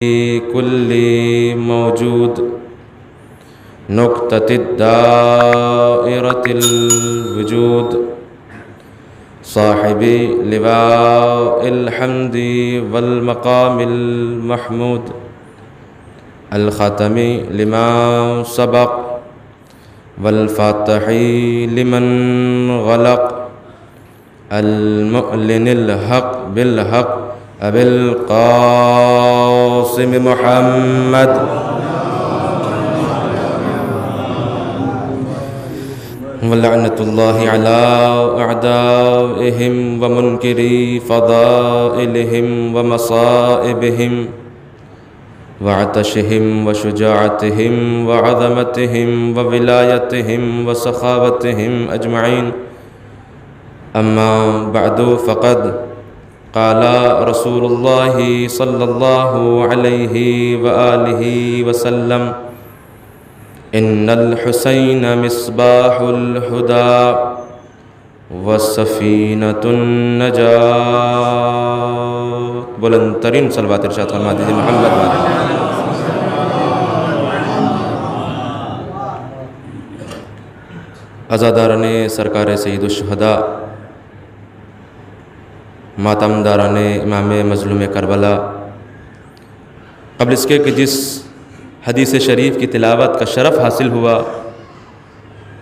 كل موجود نقطة الدائرة الوجود صاحب لواء الحمد والمقام المحمود الخاتم لما سبق والفاتح لمن غلق المؤلن الحق بالحق أبي القاسم محمد ولعنة الله على أعدائهم ومنكري فضائلهم ومصائبهم وعطشهم وشجاعتهم وعظمتهم وولايتهم وسخاوتهم أجمعين. أما بعد فقد قال رسول الله صلى الله عليه وآله وسلم إن الحسين مصباح الهدى وسفينة النجاة. بلند ترین صلوات ارشاد فرما دیجیے محمد والے. عزاداران سرکار سید الشہداء، ماتمداران امام مظلوم کربلا، قبل اس کے کہ جس حدیث شریف کی تلاوت کا شرف حاصل ہوا،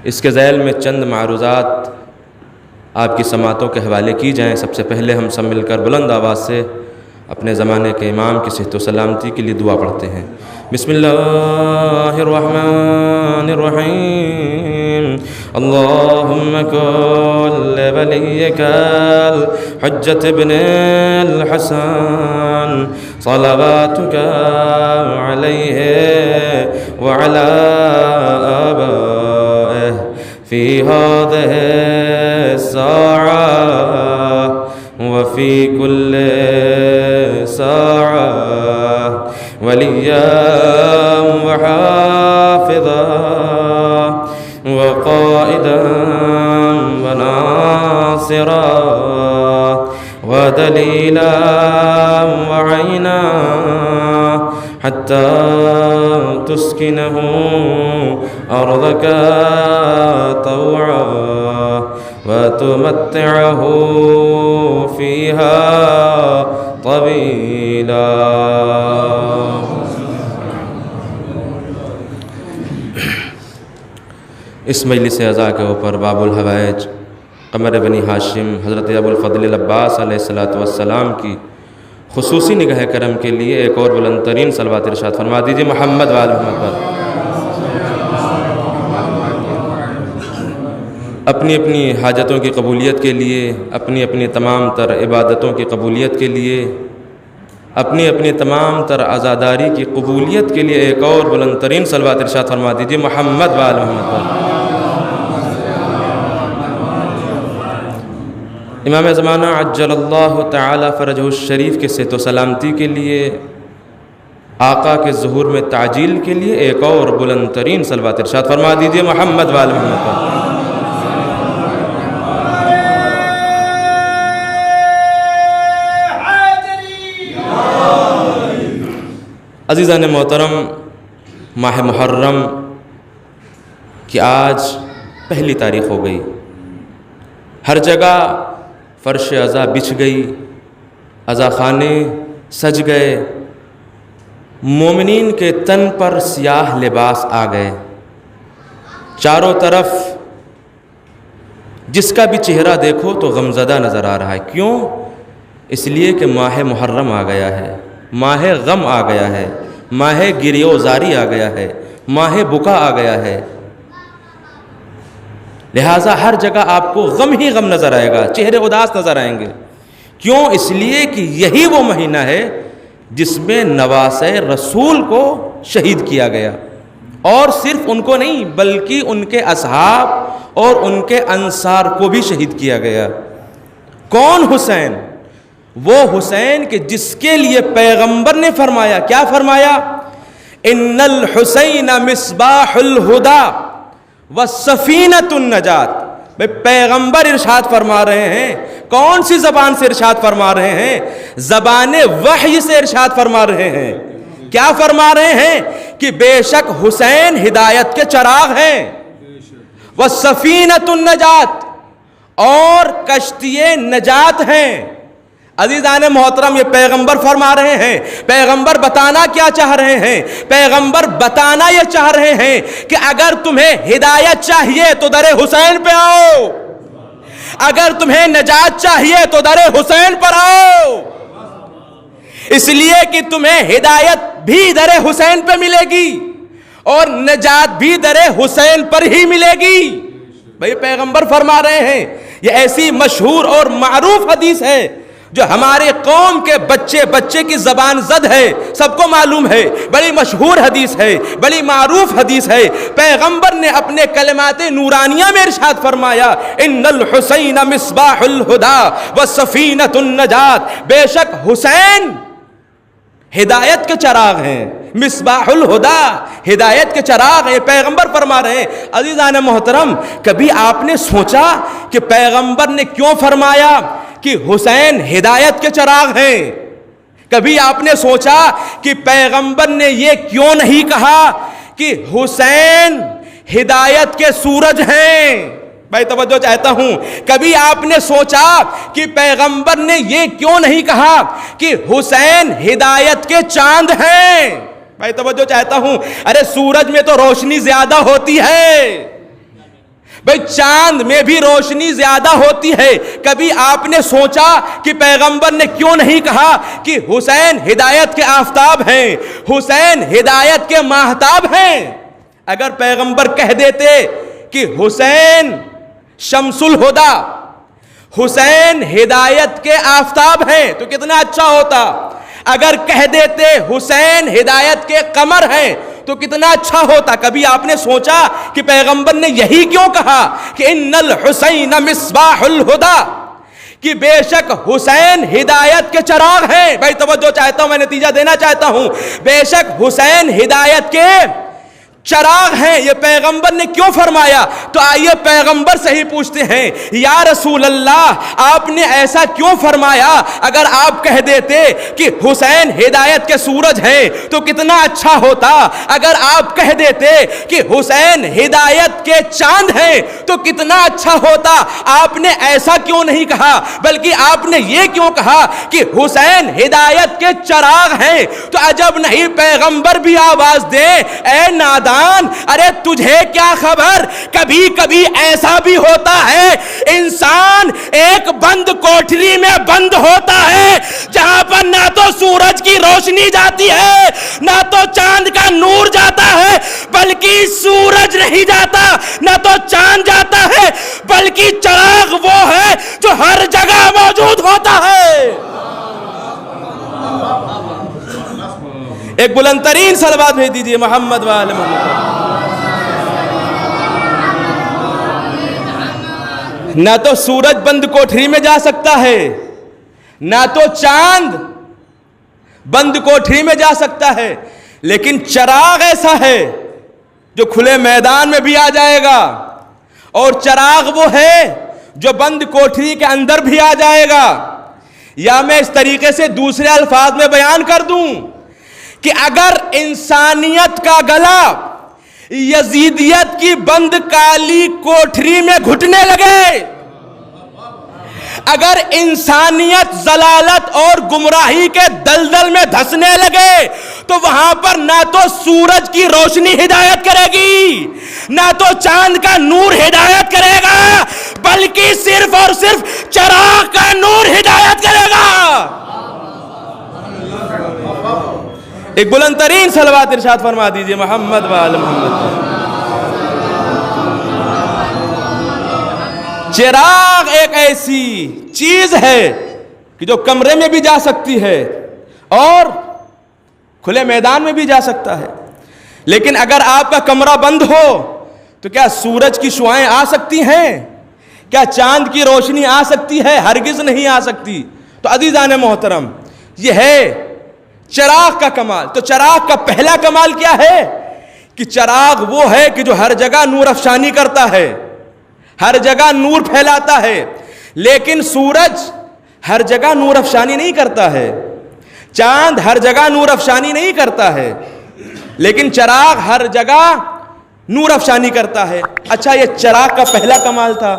اس کے ذیل میں چند معروضات آپ کی سماعتوں کے حوالے کی جائیں. سب سے پہلے ہم سب مل کر بلند آواز سے اپنے زمانے کے امام کی صحت و سلامتی کے لیے دعا پڑھتے ہیں. بسم اللہ الرحمن الرحیم. اللہم کل ولیک الحجۃ ابن الحسن صلواتک علیہ وعلی آبائہ فی هذه الساعة وفي كل ساعة وليا وحافظا وقائدا وناصرا ودليلا وعينا حتى تسكنه أرضك طوعا وتمتعه فيها طويلا. اس مجلس عزا کے اوپر باب الحوائج قمر بنی ہاشم حضرت ابو الفضل العباس علیہ السلام کی خصوصی نگاہ کرم کے لیے ایک اور بلند ترین صلوات ارشاد فرما دیجیے محمد وآل محمد. اپنی اپنی حاجتوں کی قبولیت کے لیے، اپنی اپنی تمام تر عبادتوں کی قبولیت کے لیے، اپنی اپنی تمام تر عزاداری کی قبولیت کے لیے ایک اور بلند ترین صلوات ارشاد فرما دیجیے محمد وآل محمد. امام زمانہ عجل اللہ تعالی فرجہ الشریف کے صحت و سلامتی کے لیے، آقا کے ظہور میں تعجیل کے لیے ایک اور بلند ترین صلوات ارشاد فرما دیجیے محمد وآل محمد. عزیزان محترم، ماہ محرم کی آج پہلی تاریخ ہو گئی. ہر جگہ فرش عزا بچھ گئی، عزا خانے سج گئے، مومنین کے تن پر سیاہ لباس آ گئے. چاروں طرف جس کا بھی چہرہ دیکھو تو غمزدہ نظر آ رہا ہے. کیوں؟ اس لیے کہ ماہ محرم آ گیا ہے، ماہ غم آ گیا ہے، ماہ گریہ و زاری آ گیا ہے، ماہ بکا آ گیا ہے. لہٰذا ہر جگہ آپ کو غم ہی غم نظر آئے گا، چہرے اداس نظر آئیں گے. کیوں؟ اس لیے کہ یہی وہ مہینہ ہے جس میں نواسۂ رسول کو شہید کیا گیا، اور صرف ان کو نہیں بلکہ ان کے اصحاب اور ان کے انصار کو بھی شہید کیا گیا. کون؟ حسین. وہ حسین کہ جس کے لیے پیغمبر نے فرمایا، کیا فرمایا؟ ان الحسین مصباح الہدی وسفینۃ النجات. پیغمبر ارشاد فرما رہے ہیں. کون سی زبان سے ارشاد فرما رہے ہیں؟ زبان وحی سے ارشاد فرما رہے ہیں. کیا فرما رہے ہیں کہ بے شک حسین ہدایت کے چراغ ہیں، وَالسَّفِينَةُ النَّجَاةِ اور کشتی نجات ہیں۔ عزیزان محترم، یہ پیغمبر فرما رہے ہیں، پیغمبر بتانا کیا چاہ رہے ہیں؟ پیغمبر بتانا یہ چاہ رہے ہیں کہ اگر تمہیں ہدایت چاہیے تو در حسین پہ آؤ، اگر تمہیں نجات چاہیے تو در حسین پر آؤ، اس لیے کہ تمہیں ہدایت بھی در حسین پہ ملے گی اور نجات بھی در حسین پر ہی ملے گی۔ بھئی پیغمبر فرما رہے ہیں، یہ ایسی مشہور اور معروف حدیث ہے جو ہمارے قوم کے بچے کی زبان زد ہے، سب کو معلوم ہے، بڑی مشہور حدیث ہے، بڑی معروف حدیث ہے۔ پیغمبر نے اپنے کلمات نورانیہ میں ارشاد فرمایا، ان الحسین مصباح الہدی وسفینۃ النجات، بے شک حسین ہدایت کے چراغ ہیں، مصباح الہدی، ہدایت کے چراغ ہیں، پیغمبر فرما رہے ہیں۔ عزیزان محترم، کبھی آپ نے سوچا کہ پیغمبر نے کیوں فرمایا کہ حسین ہدایت کے چراغ ہیں؟ کبھی آپ نے سوچا کہ پیغمبر نے یہ کیوں نہیں کہا کہ حسین ہدایت کے سورج ہیں؟ بھائی توجہ چاہتا ہوں، کبھی آپ نے سوچا کہ پیغمبر نے یہ کیوں نہیں کہا کہ حسین ہدایت کے چاند ہیں؟ بھائی توجہ چاہتا ہوں، ارے سورج میں تو روشنی زیادہ ہوتی ہے، بھئی چاند میں بھی روشنی زیادہ ہوتی ہے۔ کبھی آپ نے سوچا کہ پیغمبر نے کیوں نہیں کہا کہ حسین ہدایت کے آفتاب ہیں، حسین ہدایت کے ماہتاب ہیں؟ اگر پیغمبر کہہ دیتے کہ حسین شمس الہدی، حسین ہدایت کے آفتاب ہیں تو کتنا اچھا ہوتا۔ اگر کہہ دیتے حسین ہدایت کے قمر ہیں تو کتنا اچھا ہوتا۔ کبھی آپ نے سوچا کہ پیغمبر نے یہی کیوں کہا کہ ان الحسین مصباح الہدی، کہ بے شک حسین ہدایت کے چراغ ہیں؟ بھائی توجہ چاہتا ہوں، میں نتیجہ دینا چاہتا ہوں، بے شک حسین ہدایت کے چراغ ہیں، یہ پیغمبر نے کیوں فرمایا؟ تو آئیے پیغمبر سے ہی پوچھتے ہیں، یا رسول اللہ آپ نے ایسا کیوں فرمایا؟ اگر آپ کہہ دیتے کہ حسین ہدایت کے سورج ہیں تو کتنا اچھا ہوتا، اگر آپ کہہ دیتے کہ حسین ہدایت کے چاند ہیں تو کتنا اچھا ہوتا۔ آپ نے ایسا کیوں نہیں کہا، بلکہ آپ نے یہ کیوں کہا کہ حسین ہدایت کے چراغ ہیں؟ تو عجب نہیں پیغمبر بھی آواز دیں، اے نادان، ارے تجھے کیا خبر، کبھی کبھی ایسا بھی ہوتا ہے انسان ایک بند کوٹری میں بند ہوتا ہے جہاں پر نہ تو سورج کی روشنی جاتی ہے نہ تو چاند کا نور جاتا ہے، بلکہ سورج نہیں جاتا نہ تو چاند جاتا ہے، بلکہ چراغ وہ ہے جو ہر جگہ موجود ہوتا ہے۔ ایک بلند ترین صلوات بھیج دیجئے محمد و آل محمد۔ نہ تو سورج بند کوٹری میں جا سکتا ہے، نہ تو چاند بند کوٹری میں جا سکتا ہے، لیکن چراغ ایسا ہے جو کھلے میدان میں بھی آ جائے گا، اور چراغ وہ ہے جو بند کوٹری کے اندر بھی آ جائے گا۔ یا میں اس طریقے سے دوسرے الفاظ میں بیان کر دوں کہ اگر انسانیت کا گلا یزیدیت کی بند کالی کوٹری میں گھٹنے لگے، اگر انسانیت ضلالت اور گمراہی کے دلدل میں دھسنے لگے تو وہاں پر نہ تو سورج کی روشنی ہدایت کرے گی نہ تو چاند کا نور ہدایت کرے گا، بلکہ صرف اور صرف چراغ کا نور ہدایت کرے گا۔ ایک بلند ترین صلوات ارشاد فرما دیجئے محمد و آل محمد۔ چراغ ایک ایسی چیز ہے کہ جو کمرے میں بھی جا سکتی ہے اور کھلے میدان میں بھی جا سکتا ہے، لیکن اگر آپ کا کمرہ بند ہو تو کیا سورج کی شعائیں آ سکتی ہیں؟ کیا چاند کی روشنی آ سکتی ہے؟ ہرگز نہیں آ سکتی۔ تو عزیزان محترم، یہ ہے چراغ کا کمال۔ تو چراغ کا پہلا کمال کیا ہے کہ چراغ وہ ہے کہ جو ہر جگہ نور افشانی کرتا ہے، ہر جگہ نور پھیلاتا ہے، لیکن سورج ہر جگہ نور افشانی نہیں کرتا ہے۔ چاند ہر جگہ نور افشانی نہیں کرتا ہے، لیکن چراغ ہر جگہ نور افشانی کرتا ہے۔ اچھا، یہ چراغ کا پہلا کمال تھا۔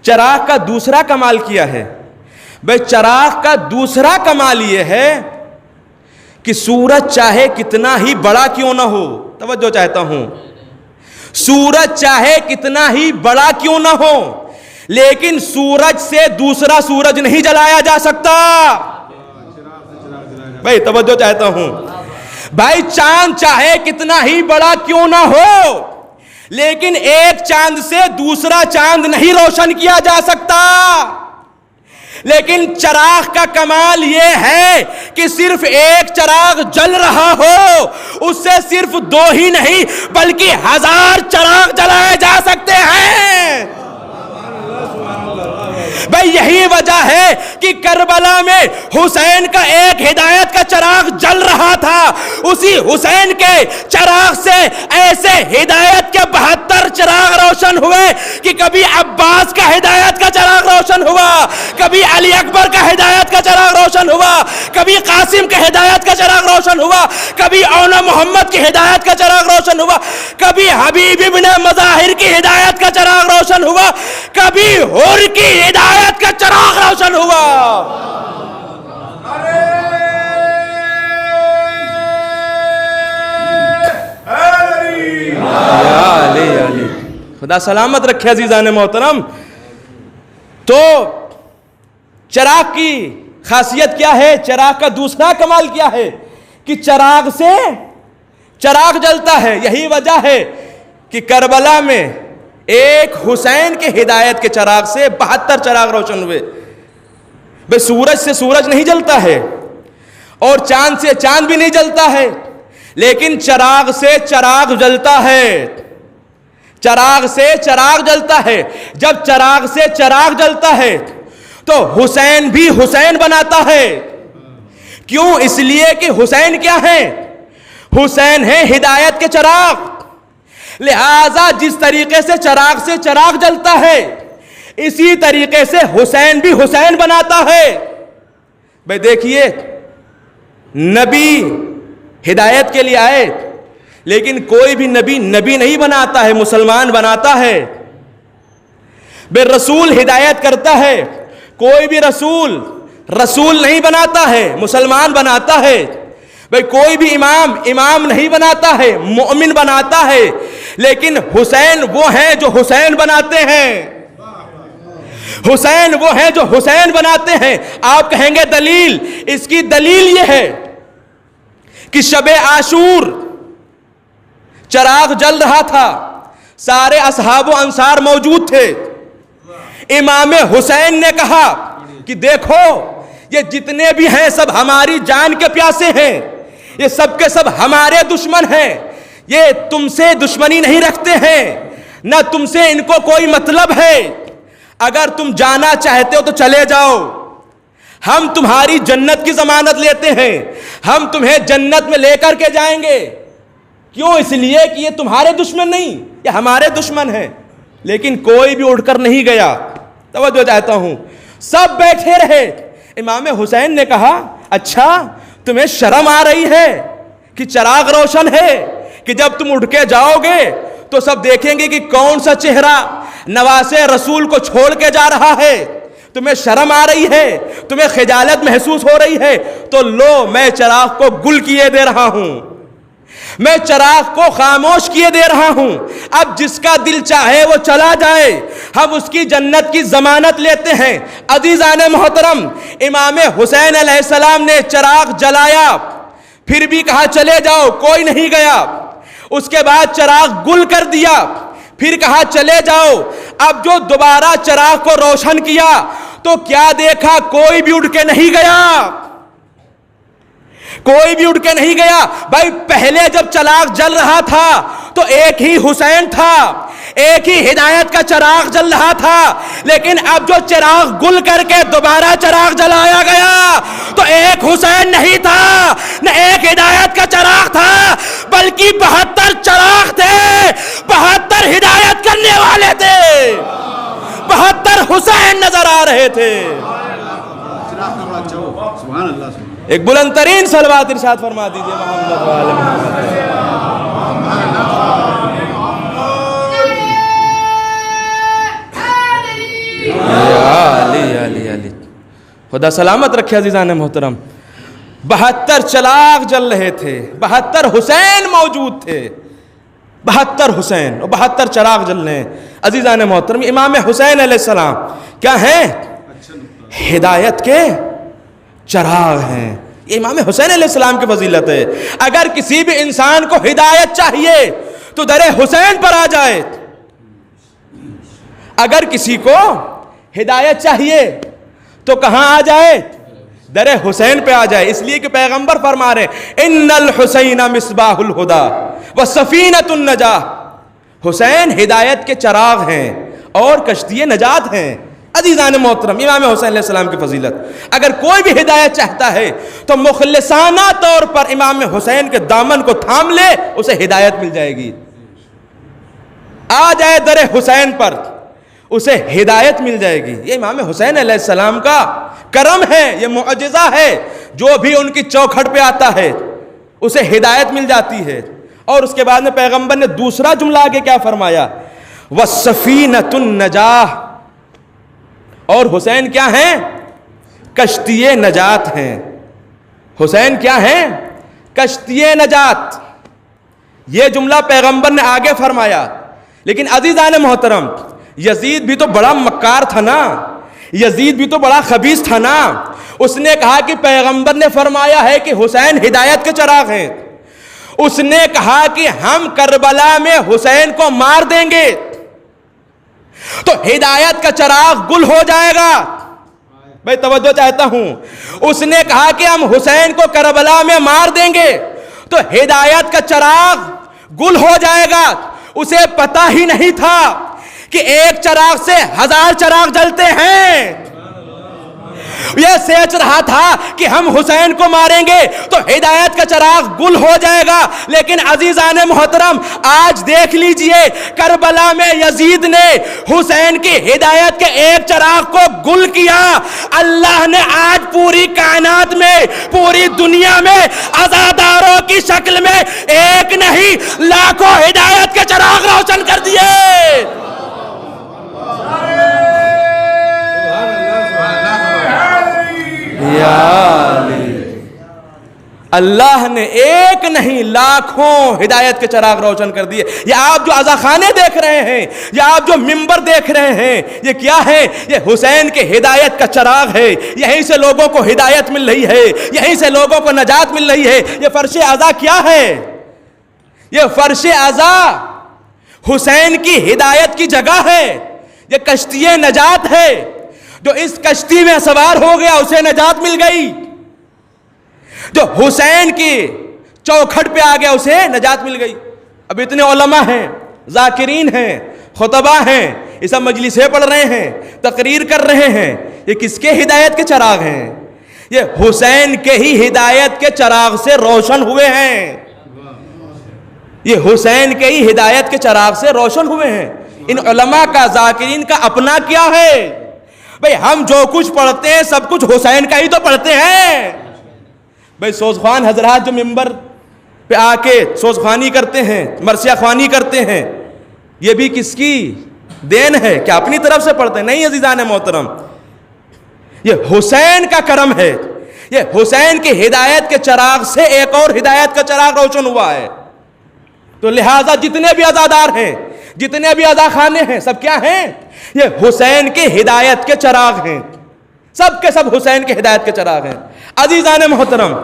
چراغ کا دوسرا کمال کیا ہے؟ بھئی چراغ کا دوسرا کمال یہ ہے کہ سورج چاہے کتنا ہی بڑا کیوں نہ ہو، توجہ چاہتا ہوں، سورج چاہے کتنا ہی بڑا کیوں نہ ہو، لیکن سورج سے دوسرا سورج نہیں جلایا جا سکتا۔ بھائی توجہ چاہتا ہوں، بھائی چاند چاہے کتنا ہی بڑا کیوں نہ ہو، لیکن ایک چاند سے دوسرا چاند نہیں روشن کیا جا سکتا۔ لیکن چراغ کا کمال یہ ہے کہ صرف ایک چراغ جل رہا ہو، اس سے صرف 2 ہی نہیں بلکہ 1000 چراغ جلائے جا سکتے ہیں۔ بھئی یہی وجہ ہے کہ کربلا میں حسین کا ایک ہدایت کا چراغ جل رہا تھا، اسی حسین کے چراغ سے ایسے ہدایت کے 72 چراغ روشن ہوئے کہ کبھی عباس کا ہدایت کا چراغ روشن ہوا، کبھی علی اکبر کا ہدایت کا چراغ روشن ہوا، کبھی قاسم کے ہدایت کا چراغ روشن ہوا، کبھی اونا محمد کی ہدایت کا چراغ روشن ہوا، کبھی حبیب ابن مظاہر کی ہدایت کا چراغ روشن ہوا، کبھی حر کی ہدایت کا چراغ روشن ہوا۔ خدا سلامت رکھے عزیزان محترم۔ تو چراغ کی خاصیت کیا ہے؟ چراغ کا دوسرا کمال کیا ہے کہ چراغ سے چراغ جلتا ہے۔ یہی وجہ ہے کہ کربلا میں ایک حسین کے ہدایت کے چراغ سے 72 چراغ روشن ہوئے۔ بے سورج سے سورج نہیں جلتا ہے اور چاند سے چاند بھی نہیں جلتا ہے، لیکن چراغ سے چراغ جلتا ہے، چراغ سے چراغ جلتا ہے۔ جب چراغ سے چراغ جلتا ہے تو حسین بھی حسین بناتا ہے۔ کیوں؟ اس لیے کہ حسین کیا ہے؟ حسین ہے ہدایت کے چراغ۔ لہذا جس طریقے سے چراغ جلتا ہے، اسی طریقے سے حسین بھی حسین بناتا ہے۔ بھئی دیکھیے، نبی ہدایت کے لیے آئے، لیکن کوئی بھی نبی نہیں بناتا ہے، مسلمان بناتا ہے۔ بے رسول ہدایت کرتا ہے، کوئی بھی رسول نہیں بناتا ہے، مسلمان بناتا ہے۔ بھئی کوئی بھی امام نہیں بناتا ہے، مومن بناتا ہے، لیکن حسین وہ ہیں جو حسین بناتے ہیں۔ حسین وہ ہیں جو حسین بناتے ہیں۔ آپ کہیں گے دلیل، اس کی دلیل یہ ہے کہ شب عاشور چراغ جل رہا تھا، سارے اصحاب و انصار موجود تھے۔ امام حسین نے کہا کہ دیکھو یہ جتنے بھی ہیں سب ہماری جان کے پیاسے ہیں، یہ سب کے سب ہمارے دشمن ہیں، یہ تم سے دشمنی نہیں رکھتے ہیں، نہ تم سے ان کو کوئی مطلب ہے، اگر تم جانا چاہتے ہو تو چلے جاؤ، ہم تمہاری جنت کی ضمانت لیتے ہیں، ہم تمہیں جنت میں لے کر کے جائیں گے۔ کیوں؟ اس لیے کہ یہ تمہارے دشمن نہیں، یہ ہمارے دشمن ہیں۔ لیکن کوئی بھی اٹھ کر نہیں گیا۔ توجہ چاہتا ہوں، سب بیٹھے رہے۔ امام حسین نے کہا اچھا تمہیں شرم آ رہی ہے کہ چراغ روشن ہے، کہ جب تم اٹھ کے جاؤ گے تو سب دیکھیں گے کہ کون سا چہرہ نواسے رسول کو چھوڑ کے جا رہا ہے، تمہیں شرم آ رہی ہے، تمہیں خجالت محسوس ہو رہی ہے، تو لو میں چراغ کو گل کیے دے رہا ہوں، میں چراغ کو خاموش کیے دے رہا ہوں، اب جس کا دل چاہے وہ چلا جائے، ہم اس کی جنت کی ضمانت لیتے ہیں۔ عزیزان محترم، امام حسین علیہ السلام نے چراغ جلایا، پھر بھی کہا چلے جاؤ، کوئی نہیں گیا۔ اس کے بعد چراغ گل کر دیا، پھر کہا چلے جاؤ۔ اب جو دوبارہ چراغ کو روشن کیا تو کیا دیکھا؟ کوئی بھی اٹھ کے نہیں گیا، کوئی بھی اٹھ کے نہیں گیا۔ بھائی پہلے جب چراغ جل رہا تھا تو ایک ہی حسین تھا، ایک ہی ہدایت کا چراغ جل رہا تھا، لیکن اب جو چراغ گل کر کے دوبارہ چراغ جلایا گیا تو ایک حسین نہیں تھا، نہ ایک ہدایت کا چراغ تھا، بلکہ 72 چراغ تھے، 72 ہدایت کرنے والے تھے، 72 حسین نظر آ رہے تھے۔ ایک بلند ترین صلوات ارشاد فرما دیجئے محمد و آل محمد۔ علی خدا سلامت رکھے عزیزان محترم۔ 72 چراغ جل رہے تھے، 72 حسین موجود تھے، 72 حسین اور 72 چراغ جل رہے ہیں عزیزان محترم۔ امام حسین علیہ السلام کیا ہیں؟ ہدایت کے چراغ ہیں۔ یہ امام حسین علیہ السلام کی فضیلت ہے۔ اگر کسی بھی انسان کو ہدایت چاہیے تو در حسین پر آ جائے۔ اگر کسی کو ہدایت چاہیے تو کہاں آ جائے؟ در حسین پہ آ جائے۔ اس لیے کہ پیغمبر فرما رہے ہیں ان الحسین مصباح الہدی وسفینۃ النجاہ۔ حسین ہدایت کے چراغ ہیں اور کشتی نجات ہیں۔ عزیزان محترم، امام حسین علیہ السلام کی فضیلت، اگر کوئی بھی ہدایت چاہتا ہے تو مخلصانہ طور پر امام حسین کے دامن کو تھام لے، اسے ہدایت مل جائے گی۔ آ جائے در حسین پر، اسے ہدایت مل جائے گی۔ یہ امام حسین علیہ السلام کا کرم ہے، یہ معجزہ ہے۔ جو بھی ان کی چوکھٹ پہ آتا ہے اسے ہدایت مل جاتی ہے۔ اور اس کے بعد میں پیغمبر نے دوسرا جملہ آگے کیا فرمایا؟ وَالسَّفِینَةُ النَّجَاةُ۔ اور حسین کیا ہیں؟ کشتی نجات ہیں۔ حسین کیا ہیں؟ کشتی نجات۔ یہ جملہ پیغمبر نے آگے فرمایا۔ لیکن عزیزان محترم، یزید بھی تو بڑا مکار تھا نا، یزید بھی تو بڑا خبیث تھا نا۔ اس نے کہا کہ پیغمبر نے فرمایا ہے کہ حسین ہدایت کے چراغ ہیں۔ اس نے کہا کہ ہم کربلا میں حسین کو مار دیں گے تو ہدایت کا چراغ گل ہو جائے گا۔ بھائی توجہ چاہتا ہوں۔ اس نے کہا کہ ہم حسین کو کربلا میں مار دیں گے تو ہدایت کا چراغ گل ہو جائے گا۔ اسے پتہ ہی نہیں تھا کہ ایک چراغ سے 1000 چراغ جلتے ہیں۔ یہ سوچ رہا تھا کہ ہم حسین کو ماریں گے تو ہدایت کا چراغ گل ہو جائے گا۔ لیکن عزیزان محترم، آج دیکھ لیجئے کربلا میں یزید نے حسین کی ہدایت کے ایک چراغ کو گل کیا۔ اللہ نے آج پوری کائنات میں، پوری دنیا میں عزاداروں کی شکل میں ایک نہیں لاکھوں ہدایت کے چراغ روشن کر دیے۔ اللہ نے ایک نہیں لاکھوں ہدایت کے چراغ روشن کر دیے۔ یہ آپ جو عزا خانے دیکھ رہے ہیں، یا آپ جو منبر دیکھ رہے ہیں، یہ کیا ہے؟ یہ حسین کے ہدایت کا چراغ ہے۔ یہیں سے لوگوں کو ہدایت مل رہی ہے، یہیں سے لوگوں کو نجات مل رہی ہے۔ یہ فرش عزا کیا ہے؟ یہ فرش عزا حسین کی ہدایت کی جگہ ہے، یہ کشتی نجات ہے۔ جو اس کشتی میں سوار ہو گیا اسے نجات مل گئی، جو حسین کی چوکھٹ پہ آ گیا اسے نجات مل گئی۔ اب اتنے علماء ہیں، ذاکرین ہیں، خطبہ ہیں، یہ سب مجلسیں پڑھ رہے ہیں، تقریر کر رہے ہیں، یہ کس کے ہدایت کے چراغ ہیں؟ یہ حسین کے ہی ہدایت کے چراغ سے روشن ہوئے ہیں۔ یہ حسین کے ہی ہدایت کے چراغ سے روشن ہوئے ہیں۔ ان علماء کا، ذاکرین کا اپنا کیا ہے؟ بھئی ہم جو کچھ پڑھتے ہیں سب کچھ حسین کا ہی تو پڑھتے ہیں۔ بھئی سوزخوان حضرات جو منبر پہ آ کے سوزخوانی کرتے ہیں، مرثیہ خوانی کرتے ہیں، یہ بھی کس کی دین ہے؟ کیا اپنی طرف سے پڑھتے ہیں؟ نہیں عزیزان محترم، یہ حسین کا کرم ہے۔ یہ حسین کی ہدایت کے چراغ سے ایک اور ہدایت کا چراغ روشن ہوا ہے۔ تو لہٰذا جتنے بھی عزادار ہیں، جتنے بھی عزا خانے ہیں، سب کیا ہیں؟ یہ حسین کی ہدایت کے چراغ ہیں۔ سب کے سب حسین کے ہدایت کے چراغ ہیں۔ عزیزان محترم،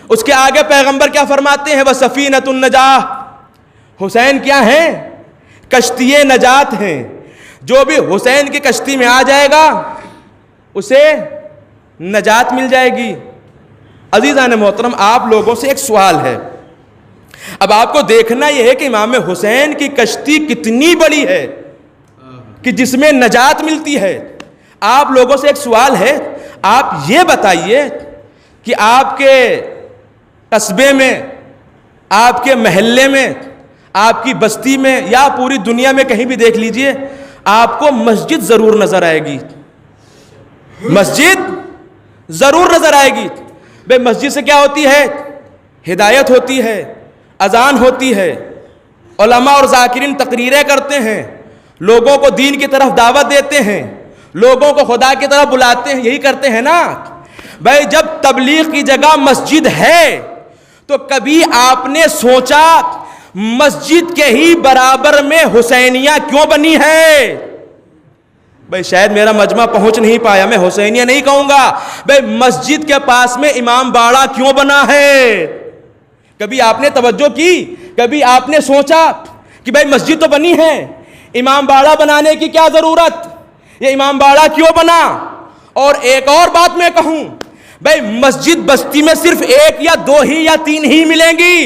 اس کے آگے پیغمبر کیا فرماتے ہیں؟ وَسَفِینَةُ النَّجَاةِ۔ حسین کیا ہیں؟ کشتی نجات ہیں۔ جو بھی حسین کی کشتی میں آ جائے گا اسے نجات مل جائے گی۔ عزیزان محترم، آپ لوگوں سے ایک سوال ہے۔ اب آپ کو دیکھنا یہ ہے کہ امام حسین کی کشتی کتنی بڑی ہے کہ جس میں نجات ملتی ہے۔ آپ لوگوں سے ایک سوال ہے، آپ یہ بتائیے کہ آپ کے قصبے میں، آپ کے محلے میں، آپ کی بستی میں یا پوری دنیا میں کہیں بھی دیکھ لیجئے، آپ کو مسجد ضرور نظر آئے گی۔ مسجد ضرور نظر آئے گی۔ بھئی مسجد سے کیا ہوتی ہے؟ ہدایت ہوتی ہے، اذان ہوتی ہے، علماء اور ذاکرین تقریریں کرتے ہیں، لوگوں کو دین کی طرف دعوت دیتے ہیں، لوگوں کو خدا کی طرف بلاتے ہیں، یہی کرتے ہیں نا۔ بھائی جب تبلیغ کی جگہ مسجد ہے تو کبھی آپ نے سوچا مسجد کے ہی برابر میں حسینیہ کیوں بنی ہے؟ بھائی شاید میرا مجمع پہنچ نہیں پایا، میں حسینیہ نہیں کہوں گا، بھائی مسجد کے پاس میں امام باڑہ کیوں بنا ہے؟ کبھی آپ نے توجہ کی؟ کبھی آپ نے سوچا کہ بھائی مسجد تو بنی ہے، امام باڑہ بنانے کی کیا ضرورت؟ یہ امام باڑہ کیوں بنا؟ اور ایک اور بات میں کہوں، بھائی مسجد بستی میں صرف ایک یا دو ہی یا تین ہی ملیں گی،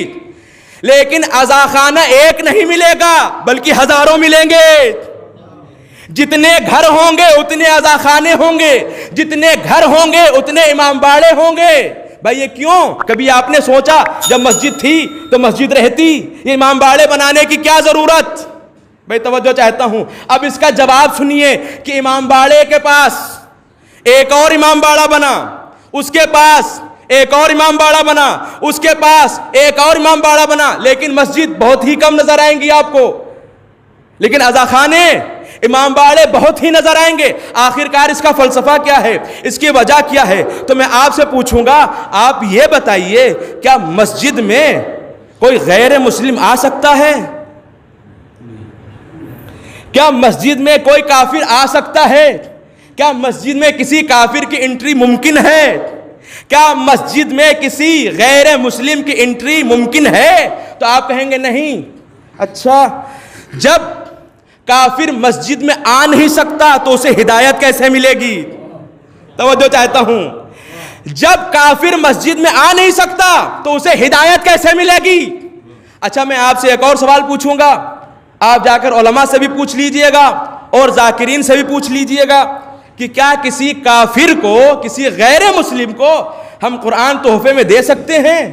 لیکن عزاخانہ ایک نہیں ملے گا بلکہ ہزاروں ملیں گے۔ جتنے گھر ہوں گے اتنے عزاخانے ہوں گے، جتنے گھر ہوں گے اتنے امام باڑے ہوں گے۔ بھائی یہ کیوں؟ کبھی آپ نے سوچا جب مسجد تھی تو مسجد رہتی، یہ امام باڑے بنانے کی کیا ضرورت؟ بھائی توجہ چاہتا ہوں، اب اس کا جواب سنیے کہ امام باڑے کے پاس ایک اور امام باڑہ بنا، اس کے پاس ایک اور امام باڑہ بنا، اس کے پاس ایک اور امام باڑہ بنا، لیکن مسجد بہت ہی کم نظر آئیں گی آپ کو، لیکن عزاخانے امام باڑے بہت ہی نظر آئیں گے۔ آخرکار اس کا فلسفہ کیا ہے؟ اس کی وجہ کیا ہے؟ تو میں آپ سے پوچھوں گا، آپ یہ بتائیے کیا مسجد میں کوئی غیر مسلم آ سکتا ہے؟ کیا مسجد میں کوئی کافر آ سکتا ہے؟ کیا مسجد میں کسی کافر کی انٹری ممکن ہے؟ کیا مسجد میں کسی غیر مسلم کی انٹری ممکن ہے؟ تو آپ کہیں گے نہیں۔ اچھا، جب کافر مسجد میں آ نہیں سکتا تو اسے ہدایت کیسے ملے گی؟ توجہ چاہتا ہوں، جب کافر مسجد میں آ نہیں سکتا تو اسے ہدایت کیسے ملے گی؟ اچھا میں آپ سے ایک اور سوال پوچھوں گا، آپ جا کر علماء سے بھی پوچھ لیجئے گا اور ذاکرین سے بھی پوچھ لیجئے گا کہ کیا کسی کافر کو، کسی غیر مسلم کو ہم قرآن تحفے میں دے سکتے ہیں؟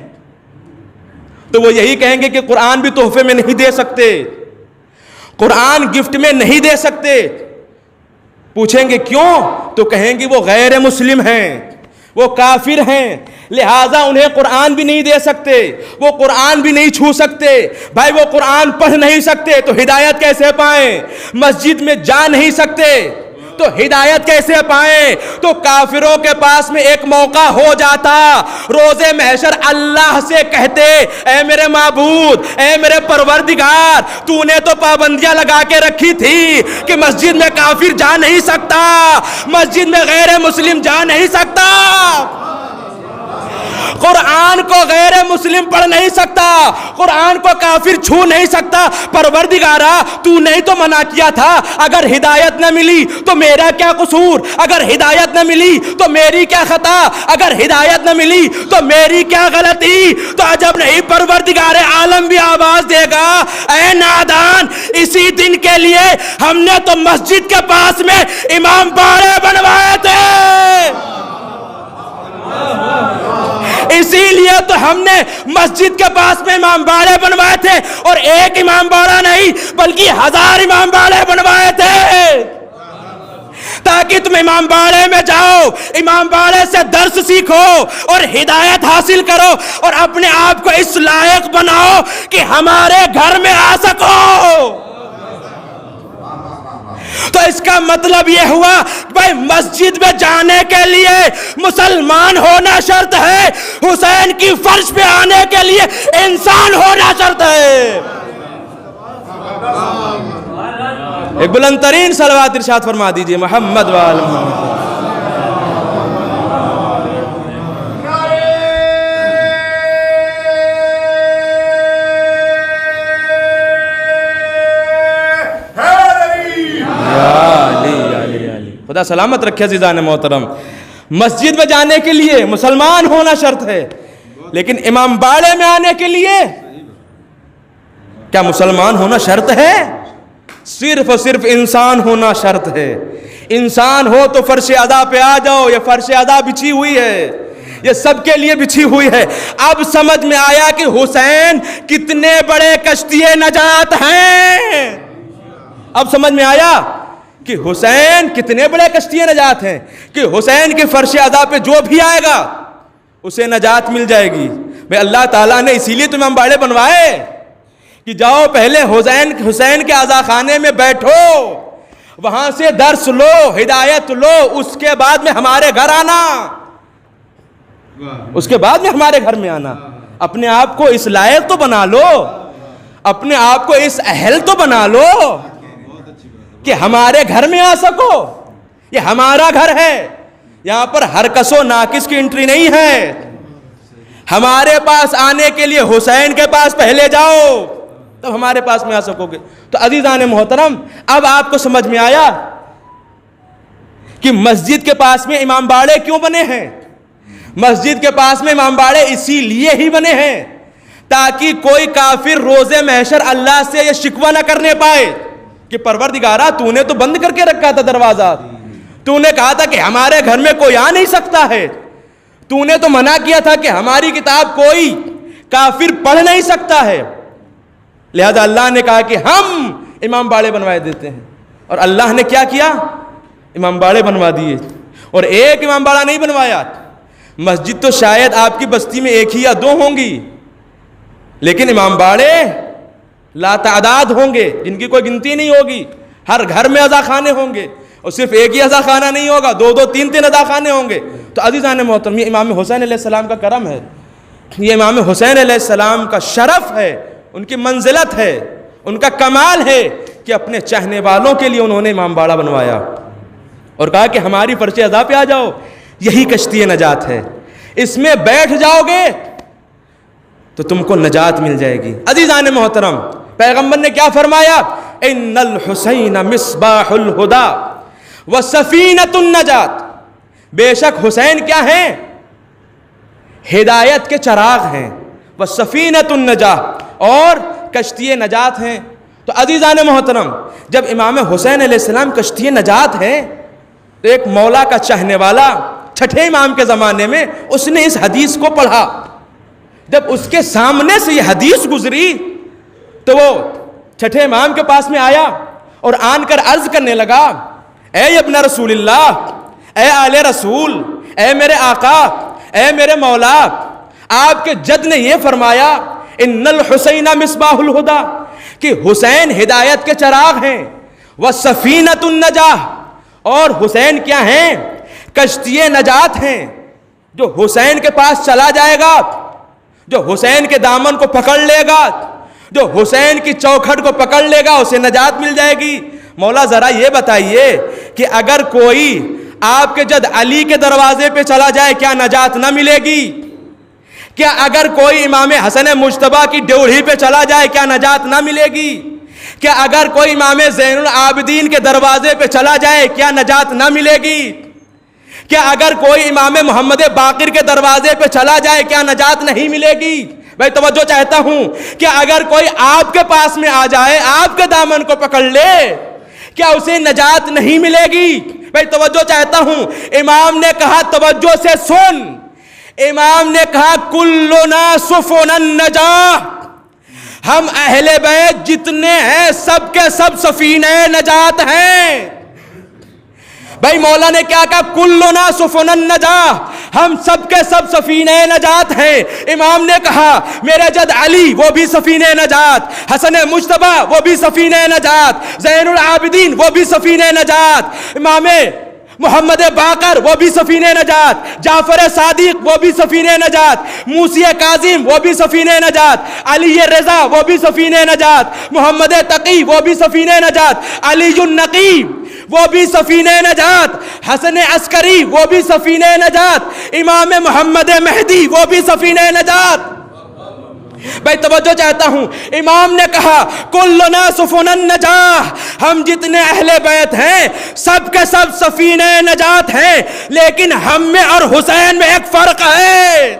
تو وہ یہی کہیں گے کہ قرآن بھی تحفے میں نہیں دے سکتے، قرآن گفٹ میں نہیں دے سکتے۔ پوچھیں گے کیوں؟ تو کہیں گے وہ غیر مسلم ہیں، وہ کافر ہیں، لہٰذا انہیں قرآن بھی نہیں دے سکتے، وہ قرآن بھی نہیں چھو سکتے۔ بھائی وہ قرآن پڑھ نہیں سکتے تو ہدایت کیسے پائیں؟ مسجد میں جا نہیں سکتے تو ہدایت کیسے پائیں؟ تو کافروں کے پاس میں ایک موقع ہو جاتا، روز محشر اللہ سے کہتے، اے میرے معبود، اے میرے پروردگار، تو نے تو پابندیاں لگا کے رکھی تھی کہ مسجد میں کافر جا نہیں سکتا، مسجد میں غیر مسلم جا نہیں سکتا، قرآن کو غیر مسلم پڑھ نہیں سکتا، قرآن کو کافر چھو نہیں سکتا۔ پروردگارا تو نہیں تو منع کیا تھا، اگر ہدایت نہ ملی تو میرا کیا قصور، اگر ہدایت نہ ملی تو میری کیا خطا، اگر ہدایت نہ ملی تو میری کیا غلطی؟ تو عجب نہیں پروردگار عالم بھی آواز دے گا، اے نادان، اسی دن کے لیے ہم نے تو مسجد کے پاس میں امام باڑے بنوائے تھے، اسی لیے تو ہم نے مسجد کے پاس میں امام باڑے بنوائے تھے، اور ایک امام باڑہ نہیں بلکہ 1000 امام باڑے بنوائے تھے، تاکہ تم امام باڑے میں جاؤ، امام باڑے سے درس سیکھو اور ہدایت حاصل کرو اور اپنے آپ کو اس لائق بناؤ کہ ہمارے گھر میں آ سکو۔ تو اس کا مطلب یہ ہوا بھائی مسجد میں جانے کے لیے مسلمان ہونا شرط ہے، حسین کی فرش پہ آنے کے لیے انسان ہونا شرط ہے۔ ایک بلند ترین صلوات ارشاد فرما دیجئے محمد وآل محمد۔ خدا سلامت رکھے عزیزان محترم، مسجد میں جانے کے لیے مسلمان ہونا شرط ہے، لیکن امام باڑے میں آنے کے لیے کیا مسلمان ہونا شرط ہے؟ صرف اور صرف انسان ہونا شرط ہے۔ انسان ہو تو فرش ادا پہ آ جاؤ، یہ فرش ادا بچھی ہوئی ہے، یہ سب کے لیے بچھی ہوئی ہے۔ اب سمجھ میں آیا کہ حسین کتنے بڑے کشتی نجات ہیں، اب سمجھ میں آیا کہ حسین کتنے بڑے کشتی نجات ہیں، کہ حسین کے فرش ادا پہ جو بھی آئے گا اسے نجات مل جائے گی۔ بھئی اللہ تعالیٰ نے اسی لیے تو امام باڑے بنوائے کہ جاؤ پہلے حسین کے عزا خانے میں بیٹھو، وہاں سے درس لو، ہدایت لو، اس کے بعد میں ہمارے گھر آنا، اس کے بعد میں ہمارے گھر میں آنا۔ اپنے آپ کو اس لائق تو بنا لو، اپنے آپ کو اس اہل تو بنا لو کہ ہمارے گھر میں آ سکو۔ یہ ہمارا گھر ہے، یہاں پر ہر کس و ناقص کی انٹری نہیں ہے۔ ہمارے پاس آنے کے لیے حسین کے پاس پہلے جاؤ، تب ہمارے پاس میں آ سکو گے۔ تو عزیزان محترم، اب آپ کو سمجھ میں آیا کہ مسجد کے پاس میں امام باڑے کیوں بنے ہیں۔ مسجد کے پاس میں امام باڑے اسی لیے ہی بنے ہیں تاکہ کوئی کافر روز محشر اللہ سے یہ شکوہ نہ کرنے پائے کہ پروردگارا تو نے تو بند کر کے رکھا تھا دروازہ، تو نے کہا تھا کہ ہمارے گھر میں کوئی آ نہیں سکتا ہے، تو نے تو منع کیا تھا کہ ہماری کتاب کوئی کافر پڑھ نہیں سکتا ہے، لہذا اللہ نے کہا کہ ہم امام باڑے بنوائے دیتے ہیں۔ اور اللہ نے کیا کیا؟ امام باڑے بنوا دیے، اور ایک امام باڑہ نہیں بنوایا۔ مسجد تو شاید آپ کی بستی میں ایک ہی یا دو ہوں گی، لیکن امام باڑے لا تعداد ہوں گے جن کی کوئی گنتی نہیں ہوگی۔ ہر گھر میں عزا خانے ہوں گے، اور صرف ایک ہی عزا خانہ نہیں ہوگا، دو دو تین تین عزا خانے ہوں گے۔ تو عزیزان محترم، یہ امام حسین علیہ السلام کا کرم ہے، یہ امام حسین علیہ السلام کا شرف ہے، ان کی منزلت ہے، ان کا کمال ہے کہ اپنے چاہنے والوں کے لیے انہوں نے امام باڑہ بنوایا اور کہا کہ ہماری فرش عزا پہ آ جاؤ، یہی کشتی نجات ہے، اس میں بیٹھ جاؤ گے تو تم کو نجات مل جائے گی۔ عزیزان محترم، پیغمبر نے کیا فرمایا؟ ان الحسین مصباح الہدا وسفینۃ النجات، بے شک حسین کیا ہیں؟ ہدایت کے چراغ ہیں، وسفینۃ النجات، اور کشتی نجات ہیں۔ تو عزیزان محترم، جب امام حسین علیہ السلام کشتی نجات ہیں تو ایک مولا کا چاہنے والا چھٹے امام کے زمانے میں اس نے اس حدیث کو پڑھا۔ جب اس کے سامنے سے یہ حدیث گزری تو وہ چھٹے امام کے پاس میں آیا اور آن کر عرض کرنے لگا، اے ابن رسول اللہ، اے آل رسول، اے میرے آقا، اے میرے مولا، آپ کے جد نے یہ فرمایا ان الحسین مصباح الہدا کہ حسین ہدایت کے چراغ ہیں، وسفینۃ النجاہ، اور حسین کیا ہیں؟ کشتی نجات ہیں۔ جو حسین کے پاس چلا جائے گا، جو حسین کے دامن کو پکڑ لے گا، جو حسین کی چوکھٹ کو پکڑ لے گا، اسے نجات مل جائے گی۔ مولا ذرا یہ بتائیے کہ اگر کوئی آپ کے جد علی کے دروازے پہ چلا جائے کیا نجات نہ ملے گی؟ کیا اگر کوئی امام حسن مجتبیٰ کی ڈیوڑھی پہ چلا جائے کیا نجات نہ ملے گی؟ کیا اگر کوئی امام زین العابدین کے دروازے پہ چلا جائے کیا نجات نہ ملے گی؟ کیا اگر کوئی امام محمد باقر کے دروازے پہ چلا جائے کیا نجات نہیں ملے گی؟ بھائی توجہ چاہتا ہوں کہ اگر کوئی آپ کے پاس میں آ جائے، آپ کے دامن کو پکڑ لے، کیا اسے نجات نہیں ملے گی؟ بھائی توجہ چاہتا ہوں، امام نے کہا توجہ سے سن، امام نے کہا کلنا سفن النجاہ، ہم اہل بیت جتنے ہیں سب کے سب سفینہ نجات ہیں۔ بھائی مولا نے کیا کہا؟ کلنا سفن النجاہ، ہم سب کے سب سفینہ نجات ہیں۔ امام نے کہا میرے جد علی وہ بھی سفینہ نجات، حسن مجتبیٰ وہ بھی سفینہ نجات، زین العابدین وہ بھی سفینہ نجات، امام محمد باقر وہ بھی سفینہ نجات، جعفر صادق وہ بھی سفینہ نجات، موسی کاظم وہ بھی سفینہ نجات، علی رضا وہ بھی سفینہ نجات، محمد تقی وہ بھی سفینہ نجات، علی النقی وہ بھی سفینہ نجات، حسن عسکری وہ بھی سفینہ نجات، امام محمد مہدی وہ بھی سفینہ نجات۔ بھائی توجہ چاہتا ہوں، امام نے کہا کلنا سفن النجاہ، ہم جتنے اہل بیت ہیں سب کے سب سفینہ نجات ہیں، لیکن ہم میں اور حسین میں ایک فرق ہے۔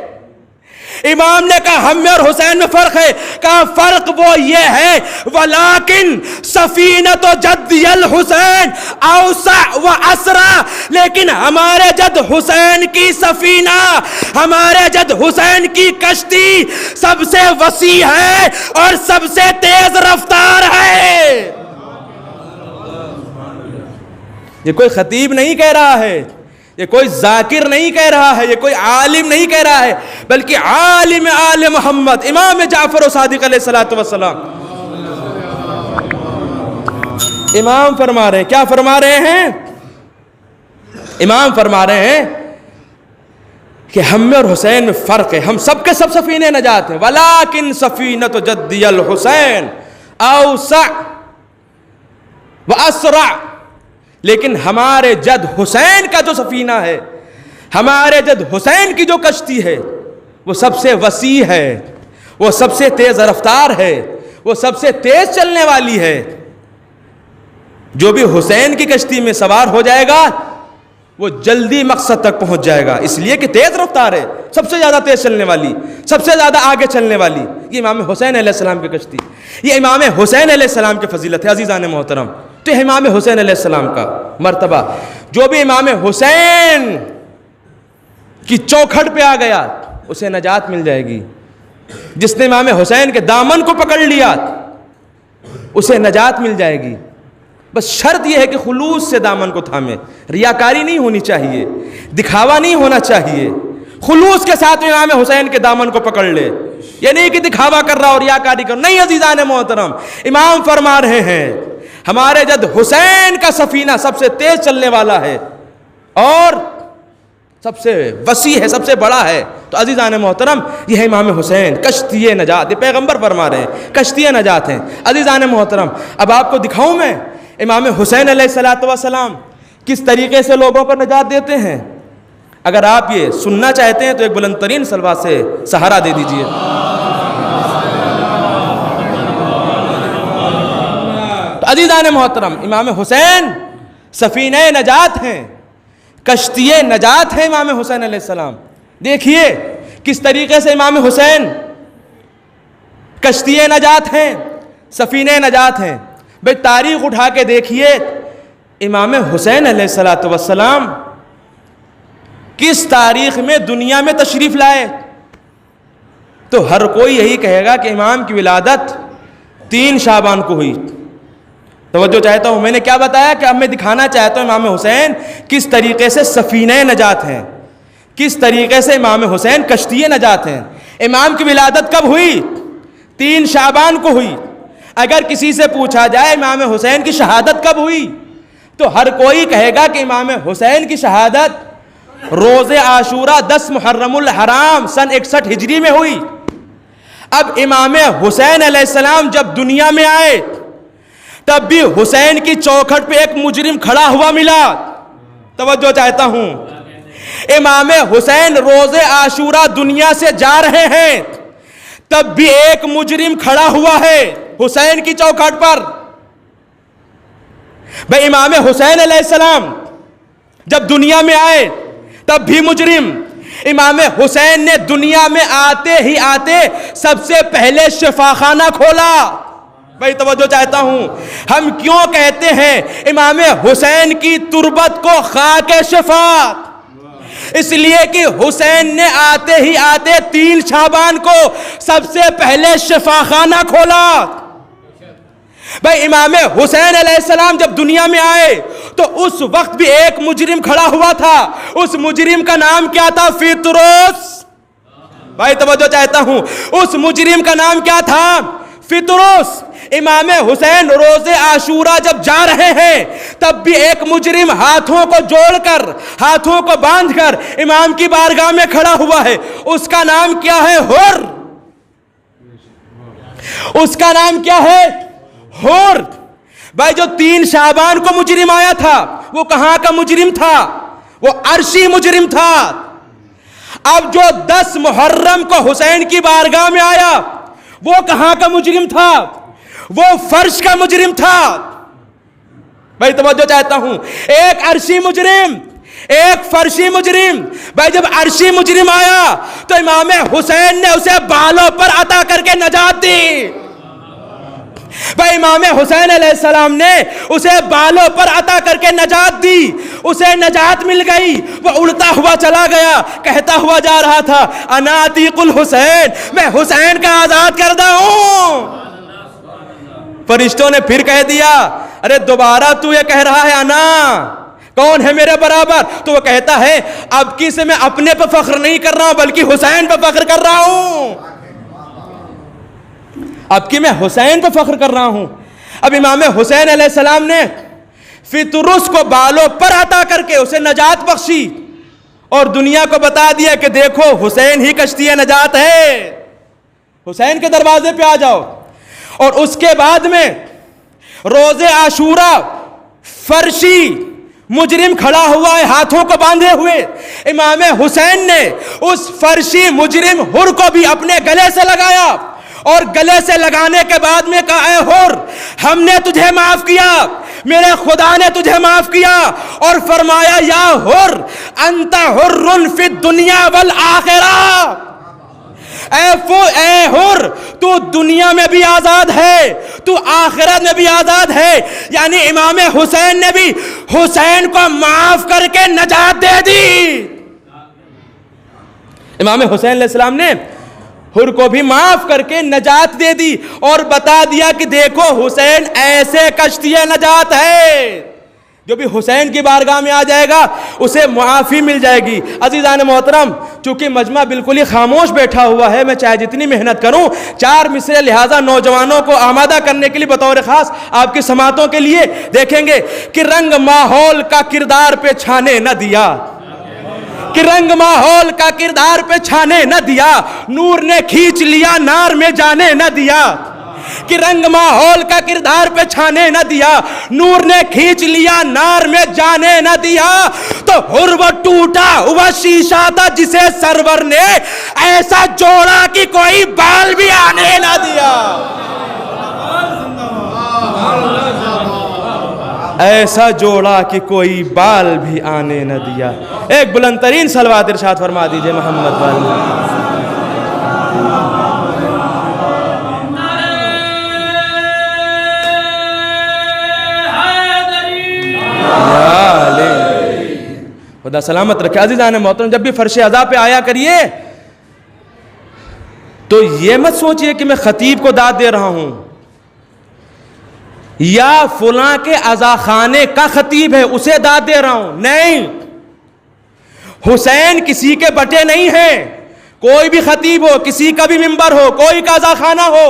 امام نے کہا ہم میں اور حسین میں فرق ہے، کہا فرق وہ یہ ہے ولیکن سفینۃ جدی الحسین اوسع و اسرع، لیکن ہمارے جد حسین کی سفینہ، ہمارے جد حسین کی کشتی سب سے وسیع ہے اور سب سے تیز رفتار ہے۔ یہ کوئی خطیب نہیں کہہ رہا ہے، یہ کوئی ذاکر نہیں کہہ رہا ہے، یہ کوئی عالم نہیں کہہ رہا ہے، بلکہ عالم آل محمد امام جعفر و صادق علیہ الصلوۃ والسلام امام فرما رہے ہیں. کیا فرما رہے ہیں؟ امام فرما رہے ہیں کہ ہم میں اور حسین میں فرق ہے، ہم سب کے سب سفینہ نجات ہیں، ولیکن سفینۃ جدی الحسین اوسع واسرع، لیکن ہمارے جد حسین کا جو سفینہ ہے، ہمارے جد حسین کی جو کشتی ہے، وہ سب سے وسیع ہے، وہ سب سے تیز رفتار ہے، وہ سب سے تیز چلنے والی ہے. جو بھی حسین کی کشتی میں سوار ہو جائے گا وہ جلدی مقصد تک پہنچ جائے گا، اس لیے کہ تیز رفتار ہے، سب سے زیادہ تیز چلنے والی، سب سے زیادہ آگے چلنے والی. یہ امام حسین علیہ السلام کی کشتی، یہ امام حسین علیہ السلام کی فضیلت ہے. عزیزان محترم، تو یہ امام حسین علیہ السلام کا مرتبہ. جو بھی امام حسین کی چوکھٹ پہ آ گیا اسے نجات مل جائے گی. جس نے امام حسین کے دامن کو پکڑ لیا اسے نجات مل جائے گی. بس شرط یہ ہے کہ خلوص سے دامن کو تھامے، ریاکاری نہیں ہونی چاہیے، دکھاوا نہیں ہونا چاہیے. خلوص کے ساتھ امام حسین کے دامن کو پکڑ لے، یہ نہیں کہ دکھاوا کر رہا اور ریاکاری کر. نہیں عزیزان محترم، امام فرما رہے ہیں ہمارے جد حسین کا سفینہ سب سے تیز چلنے والا ہے اور سب سے وسیع ہے، سب سے بڑا ہے. تو عزیزان محترم، یہ ہے امام حسین کشتی نجات. یہ پیغمبر فرما رہے ہیں کشتی نجات ہیں. عزیزان محترم، اب آپ کو دکھاؤں میں امام حسین علیہ الصلوۃ والسلام کس طریقے سے لوگوں کو نجات دیتے ہیں. اگر آپ یہ سننا چاہتے ہیں تو ایک بلند ترین صلوات سے سہارا دے دیجئے. تو عزیزان محترم، امام حسین سفینہ نجات ہیں، کشتی نجات ہے امام حسین علیہ السلام. دیکھیے کس طریقے سے امام حسین کشتی نجات ہیں، سفینہ نجات ہیں. بھئی تاریخ اٹھا کے دیکھیے امام حسین علیہ الصلوۃ والسلام کس تاریخ میں دنیا میں تشریف لائے. تو ہر کوئی یہی کہے گا کہ امام کی ولادت 3 شعبان کو ہوئی. توجہ چاہتا ہوں، میں نے کیا بتایا کہ اب میں دکھانا چاہتا ہوں امام حسین کس طریقے سے سفینہ نجات ہیں، کس طریقے سے امام حسین کشتی نجات ہیں. امام کی ولادت کب ہوئی؟ 3 شعبان کو ہوئی. اگر کسی سے پوچھا جائے امام حسین کی شہادت کب ہوئی تو ہر کوئی کہے گا کہ امام حسین کی شہادت روز عاشورہ 10 محرم الحرام سن 61 ہجری میں ہوئی. اب امام حسین علیہ السلام جب دنیا میں آئے تب بھی حسین کی چوکھٹ پہ ایک مجرم کھڑا ہوا ملا. توجہ چاہتا ہوں، امام حسین روز عاشورہ دنیا سے جا رہے ہیں تب بھی ایک مجرم کھڑا ہوا ہے حسین کی چوکھٹ پر. بھئی امام حسین علیہ السلام جب دنیا میں آئے تب بھی مجرم. امام حسین نے دنیا میں آتے ہی آتے سب سے پہلے شفاخانہ کھولا. بھئی توجہ چاہتا ہوں، ہم کیوں کہتے ہیں امام حسین کی تربت کو خاک شفاعت؟ اس لیے کہ حسین نے آتے ہی آتے 3 شعبان کو سب سے پہلے شفاخانہ کھولا. بھئی امام حسین علیہ السلام جب دنیا میں آئے تو اس وقت بھی ایک مجرم کھڑا ہوا تھا. اس مجرم کا نام کیا تھا؟ فطروس. بھائی توجہ چاہتا ہوں، اس مجرم کا نام کیا تھا؟ فطروس. امام حسین روز عاشورہ جب جا رہے ہیں تب بھی ایک مجرم ہاتھوں کو جوڑ کر، ہاتھوں کو باندھ کر امام کی بارگاہ میں کھڑا ہوا ہے. اس کا نام کیا ہے؟ حر. اس کا نام کیا ہے؟ حر. بھائی جو 3 شعبان کو مجرم آیا تھا وہ کہاں کا مجرم تھا؟ وہ عرشی مجرم تھا. اب جو 10 محرم کو حسین کی بارگاہ میں آیا وہ کہاں کا مجرم تھا؟ وہ فرش کا مجرم تھا. بھائی توجہ چاہتا ہوں، ایک عرشی مجرم، ایک فرشی مجرم. بھائی جب عرشی مجرم آیا تو امام حسین نے اسے بالوں پر عطا کر کے نجات دی. بھائی امام حسین علیہ السلام نے اسے بالوں پر عطا کر کے نجات دی. اسے نجات مل گئی. وہ اڑتا ہوا چلا گیا، کہتا ہوا جا رہا تھا انا عتیق الحسین، میں حسین کا آزاد کردہ ہوں. فرشتوں نے پھر کہہ دیا ارے دوبارہ تو یہ کہہ رہا ہے انا، کون ہے میرے برابر؟ تو وہ کہتا ہے اب کی سے میں اپنے پہ فخر نہیں کر رہا ہوں بلکہ حسین پہ فخر کر رہا ہوں، اب کی میں حسین پہ فخر کر رہا ہوں۔ اب امام حسین علیہ السلام نے فطرس کو بالوں پر عطا کر کے اسے نجات بخشی اور دنیا کو بتا دیا کہ دیکھو حسین ہی کشتی نجات ہے، حسین کے دروازے پہ آ جاؤ۔ اور اس کے بعد میں روز عاشوراء فرشی مجرم کھڑا ہوا ہے ہاتھوں کو باندھے ہوئے، امام حسین نے اس فرشی مجرم حر کو بھی اپنے گلے سے لگایا اور گلے سے لگانے کے بعد میں کہا اے حر ہم نے تجھے معاف کیا، میرے خدا نے تجھے معاف کیا، اور فرمایا یا حر انت حر فی الدنیا والآخرہ، اے حر تو دنیا میں بھی آزاد ہے، تو آخرت میں بھی آزاد ہے۔ یعنی امام حسین نے بھی حسین کو معاف کر کے نجات دے دی، امام حسین علیہ السلام نے حر کو بھی معاف کر کے نجات دے دی اور بتا دیا کہ دیکھو حسین ایسے کشتی نجات ہے، جو بھی حسین کی بارگاہ میں آ جائے گا اسے معافی مل جائے گی۔ عزیزان محترم، چونکہ مجمع بالکل ہی خاموش بیٹھا ہوا ہے، میں چاہے جتنی محنت کروں 4 مصرے لہٰذا نوجوانوں کو آمادہ کرنے کے لیے بطور خاص آپ کی سماعتوں کے لیے دیکھیں گے کہ رنگ ماحول کا کردار پہ چھانے نہ دیا، کہ رنگ ماحول کا کردار پہ چھانے نہ دیا، نور نے کھینچ لیا نار میں جانے نہ دیا، کہ رنگ ماحول کا کردار پہ چھانے نہ دیا، نور نے کھینچ لیا نار میں جانے نہ دیا۔ تو حر وہ ٹوٹا ہوا شیشہ تھا جسے سرور نے ایسا جوڑا کہ کوئی بال بھی آنے نہ دیا، ایسا جوڑا کہ کوئی بال بھی آنے نہ دیا۔ ایک بلند ترین صلوات ارشاد فرما دیجئے محمد والی۔ خدا سلامت رکھے۔ عزیزان محترم، جب بھی فرش عزا پہ آیا کریے تو یہ مت سوچئے کہ میں خطیب کو داد دے رہا ہوں یا فلاں کے عزا خانے کا خطیب ہے اسے داد دے رہا ہوں، نہیں، حسین کسی کے بٹے نہیں ہیں، کوئی بھی خطیب ہو، کسی کا بھی ممبر ہو، کوئی کا عزا خانہ ہو،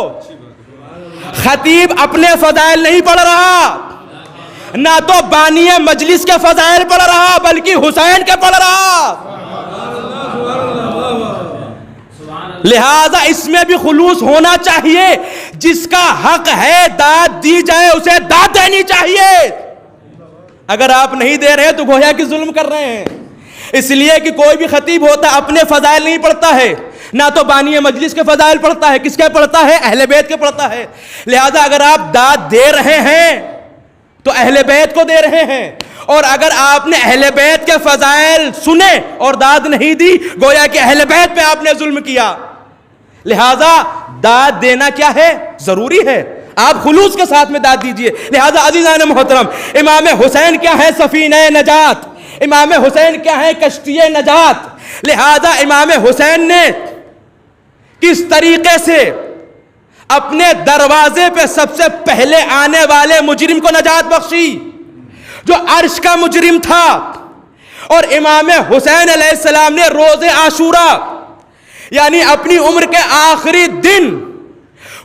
خطیب اپنے فضائل نہیں پڑھ رہا، نہ تو بانی مجلس کے فضائل پڑھ رہا بلکہ حسین کے پڑھ رہا، لہذا اس میں بھی خلوص ہونا چاہیے، جس کا حق ہے داد دی جائے اسے داد دینی چاہیے، اگر آپ نہیں دے رہے تو گویا کہ ظلم کر رہے ہیں، اس لیے کہ کوئی بھی خطیب ہوتا ہے اپنے فضائل نہیں پڑھتا ہے، نہ تو بانی مجلس کے فضائل پڑھتا ہے، کس کے پڑھتا ہے؟ اہل بیت کے پڑھتا ہے، لہذا اگر آپ داد دے رہے ہیں تو اہل بیت کو دے رہے ہیں، اور اگر آپ نے اہل بیت کے فضائل سنے اور داد نہیں دی گویا کہ اہل بیت پہ آپ نے ظلم کیا، لہذا داد دینا کیا ہے؟ ضروری ہے، آپ خلوص کے ساتھ میں داد دیجئے۔ لہذا عزیزان محترم، امام حسین کیا ہے؟ سفینہ نجات، امام حسین کیا ہے؟ کشتی نجات، لہذا امام حسین نے کس طریقے سے اپنے دروازے پہ سب سے پہلے آنے والے مجرم کو نجات بخشی جو عرش کا مجرم تھا، اور امام حسین علیہ السلام نے روز عاشوراء یعنی اپنی عمر کے آخری دن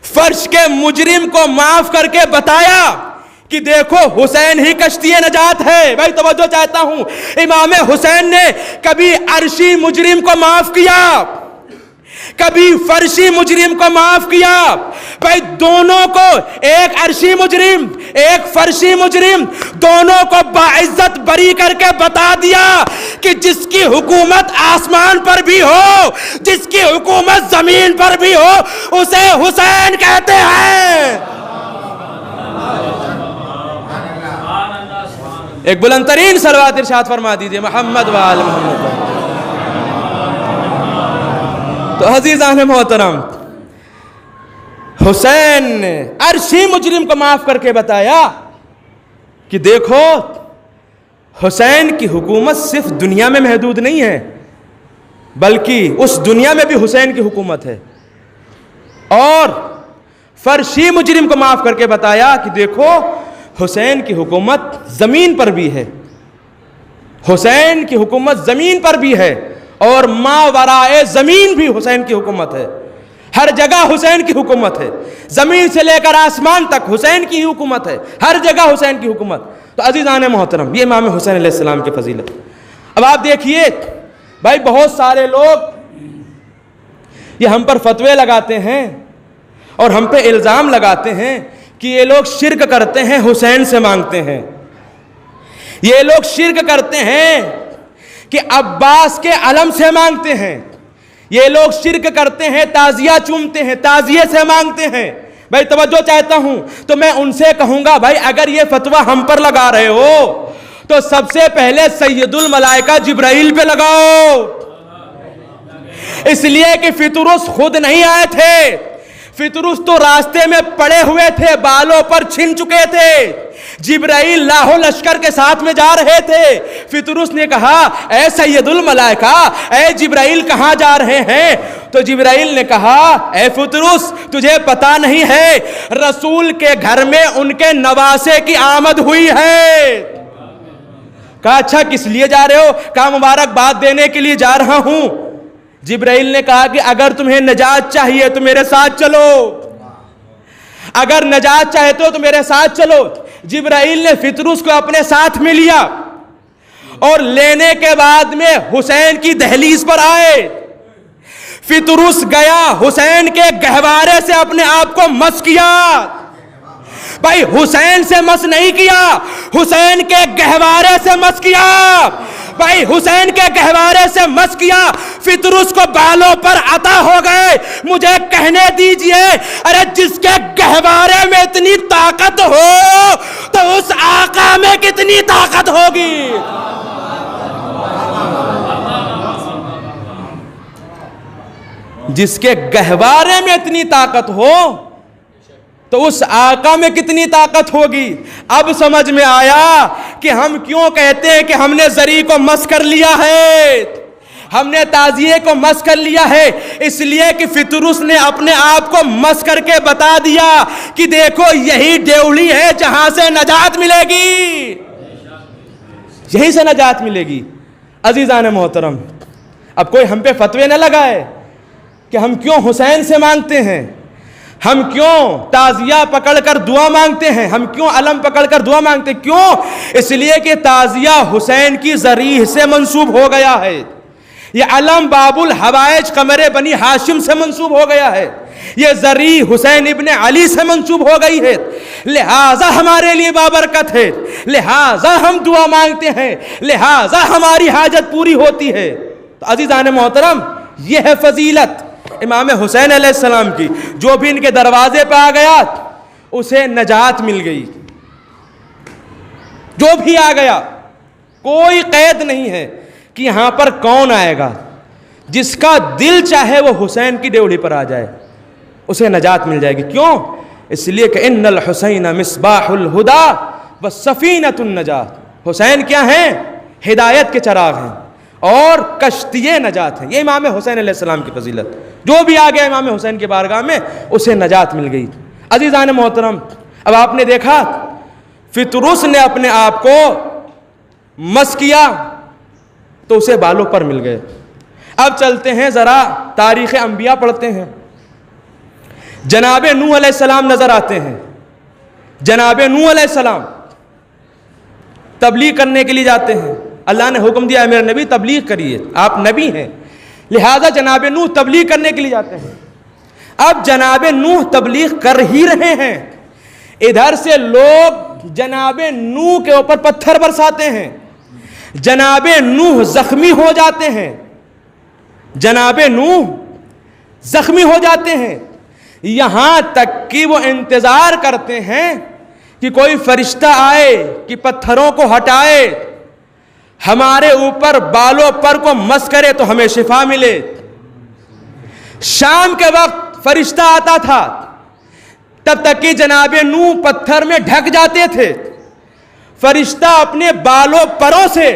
فرش کے مجرم کو معاف کر کے بتایا کہ دیکھو حسین ہی کشتی نجات ہے۔ بھائی توجہ چاہتا ہوں، امام حسین نے کبھی عرشی مجرم کو معاف کیا، کبھی فرشی مجرم کو معاف کیا، بھائی دونوں کو، ایک عرشی مجرم ایک فرشی مجرم، دونوں کو باعزت بری کر کے بتا دیا کہ جس کی حکومت آسمان پر بھی ہو، جس کی حکومت زمین پر بھی ہو، اسے حسین کہتے ہیں۔ ایک بلند ترین صلوات ارشاد فرما دیجئے محمد و آل محمد۔ تو عزیزان محترم، حسین نے عرشی مجرم کو معاف کر کے بتایا کہ دیکھو حسین کی حکومت صرف دنیا میں محدود نہیں ہے بلکہ اس دنیا میں بھی حسین کی حکومت ہے، اور فرشی مجرم کو معاف کر کے بتایا کہ دیکھو حسین کی حکومت زمین پر بھی ہے، حسین کی حکومت زمین پر بھی ہے اور ماورائے زمین بھی حسین کی حکومت ہے. ہر جگہ حسین کی حکومت ہے, زمین سے لے کر آسمان تک حسین کی حکومت ہے, ہر جگہ حسین کی حکومت. تو عزیزان محترم, یہ امام حسین علیہ السلام کی فضیلت. اب آپ دیکھیے بھائی, بہت سارے لوگ یہ ہم پر فتوے لگاتے ہیں اور ہم پہ الزام لگاتے ہیں کہ یہ لوگ شرک کرتے ہیں, حسین سے مانگتے ہیں. یہ لوگ شرک کرتے ہیں کہ عباس کے علم سے مانگتے ہیں. یہ لوگ شرک کرتے ہیں, تعزیہ چومتے ہیں, تعزیے سے مانگتے ہیں. بھائی توجہ چاہتا ہوں تو میں ان سے کہوں گا, بھائی اگر یہ فتویٰ ہم پر لگا رہے ہو تو سب سے پہلے سید الملائکہ جبرائیل پہ لگاؤ. اس لیے کہ فطرس خود نہیں آئے تھے, فطرس تو راستے میں پڑے ہوئے تھے, بالوں پر چھن چکے تھے. جبرائیل لاہو لشکر کے ساتھ میں جا رہے تھے. فطرس نے کہا, اے سید الملائکہ, اے جبرائیل کہاں جا رہے ہیں؟ تو جبرائیل نے کہا, اے فطرس تجھے پتا نہیں ہے رسول کے گھر میں ان کے نواسے کی آمد ہوئی ہے. کہا اچھا کس لیے جا رہے ہو؟ کہا مبارکباد دینے کے لیے جا رہا ہوں. جبرائیل نے کہا کہ اگر تمہیں نجات چاہیے تو میرے ساتھ چلو, اگر نجات چاہتے ہو تو میرے ساتھ چلو. جبرائیل نے فطرس کو اپنے ساتھ میں لیا اور لینے کے بعد میں حسین کی دہلیز پر آئے. فطرس گیا, حسین کے گہوارے سے اپنے آپ کو مس کیا. بھائی حسین سے مس نہیں کیا, حسین کے گہوارے سے مس کیا. بھائی حسین کے گہوارے سے مس کیا. فطرس کو بالوں پر عطا ہو گئے. مجھے کہنے دیجئے, ارے جس کے گہوارے میں اتنی طاقت ہو تو اس آقا میں کتنی طاقت ہوگی. جس کے گہوارے میں اتنی طاقت ہو تو اس آقا میں کتنی طاقت ہوگی. اب سمجھ میں آیا کہ ہم کیوں کہتے ہیں کہ ہم نے زری کو مس کر لیا ہے, ہم نے تعزیے کو مس کر لیا ہے. اس لیے کہ فطرس نے اپنے آپ کو مس کر کے بتا دیا کہ دیکھو یہی ڈیوڑی ہے جہاں سے نجات ملے گی, یہی سے نجات ملے گی. عزیزان محترم, اب کوئی ہم پہ فتوے نہ لگائے کہ ہم کیوں حسین سے مانگتے ہیں, ہم کیوں تعزیہ پکڑ کر دعا مانگتے ہیں, ہم کیوں علم پکڑ کر دعا مانگتے ہیں. کیوں؟ اس لیے کہ تعزیہ حسین کی ذریح سے منسوب ہو گیا ہے. یہ علم باب الحوائج قمر بنی ہاشم سے منسوب ہو گیا ہے. یہ ذریح حسین ابن علی سے منسوب ہو گئی ہے. لہٰذا ہمارے لیے بابرکت ہے, لہٰذا ہم دعا مانگتے ہیں, لہٰذا ہماری حاجت پوری ہوتی ہے. تو عزیزان محترم, یہ ہے فضیلت امام حسین علیہ السلام کی. جو بھی ان کے دروازے پہ آ گیا اسے نجات مل گئی. جو بھی آ گیا, کوئی قید نہیں ہے کہ یہاں پر کون آئے گا. جس کا دل چاہے وہ حسین کی ڈیوڑی پر آ جائے, اسے نجات مل جائے گی. کیوں؟ اس لیے کہ ان الحسین مصباح الہدا وسفینۃ النجات. حسین کیا ہیں؟ ہدایت کے چراغ ہیں اور کشتی نجات ہیں. یہ امام حسین علیہ السلام کی فضیلت. جو بھی آ گیا امام حسین کی بارگاہ میں اسے نجات مل گئی. عزیزان محترم, اب آپ نے دیکھا فطرس نے اپنے آپ کو مس کیا تو اسے بالوں پر مل گئے. اب چلتے ہیں ذرا تاریخ انبیاء پڑھتے ہیں. جناب نوح علیہ السلام نظر آتے ہیں. جناب نوح علیہ السلام تبلیغ کرنے کے لیے جاتے ہیں. اللہ نے حکم دیا ہے میرے نبی تبلیغ کریے, آپ نبی ہیں, لہذا جناب نوح تبلیغ کرنے کے لیے جاتے ہیں. اب جناب نوح تبلیغ کر ہی رہے ہیں, ادھر سے لوگ جناب نوح کے اوپر پتھر برساتے ہیں. جناب نوح زخمی ہو جاتے ہیں, جناب نوح زخمی ہو جاتے ہیں. یہاں تک کہ وہ انتظار کرتے ہیں کہ کوئی فرشتہ آئے کہ پتھروں کو ہٹائے, ہمارے اوپر بالوں پر کو مس کرے تو ہمیں شفا ملے. شام کے وقت فرشتہ آتا تھا, تب تک کہ جناب نوح پتھر میں ڈھک جاتے تھے. فرشتہ اپنے بالوں پروں سے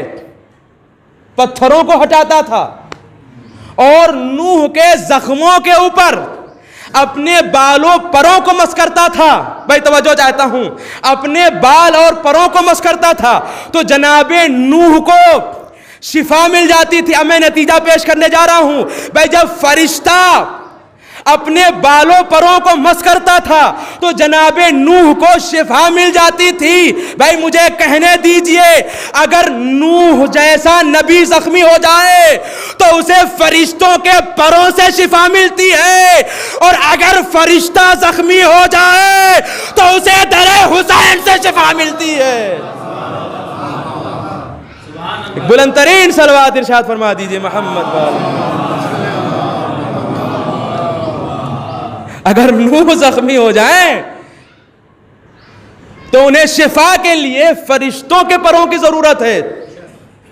پتھروں کو ہٹاتا تھا اور نوح کے زخموں کے اوپر اپنے بالوں پروں کو مس کرتا تھا، بھائی توجہ چاہتا ہوں، اپنے بال اور پروں کو مس کرتا تھا تو جناب نوح کو شفا مل جاتی تھی۔ اب میں نتیجہ پیش کرنے جا رہا ہوں، بھائی جب فرشتہ اپنے بالوں پروں کو مس کرتا تھا تو جناب نوح کو شفا مل جاتی تھی۔ بھائی مجھے کہنے دیجئے، اگر نوح جیسا نبی زخمی ہو جائے تو اسے فرشتوں کے پروں سے شفا ملتی ہے، اور اگر فرشتہ زخمی ہو جائے تو اسے در حسین سے شفا ملتی ہے۔ بلند ترین صلوات ارشاد فرما دیجئے محمد والے۔ اگر نوح زخمی ہو جائیں تو انہیں شفا کے لیے فرشتوں کے پروں کی ضرورت ہے،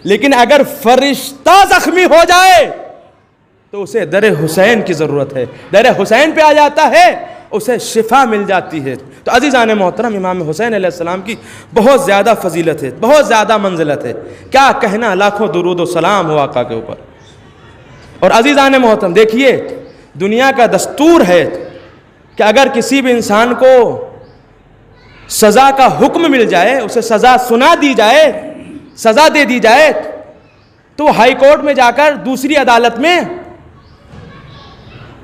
لیکن اگر فرشتہ زخمی ہو جائے تو اسے در حسین کی ضرورت ہے، در حسین پہ آ جاتا ہے، اسے شفا مل جاتی ہے۔ تو عزیزان محترم، امام حسین علیہ السلام کی بہت زیادہ فضیلت ہے، بہت زیادہ منزلت ہے، کیا کہنا، لاکھوں درود و سلام ہو آقا کے اوپر۔ اور عزیزان محترم دیکھیے، دنیا کا دستور ہے کہ اگر کسی بھی انسان کو سزا کا حکم مل جائے، اسے سزا سنا دی جائے، سزا دے دی جائے، تو ہائی کورٹ میں جا کر دوسری عدالت میں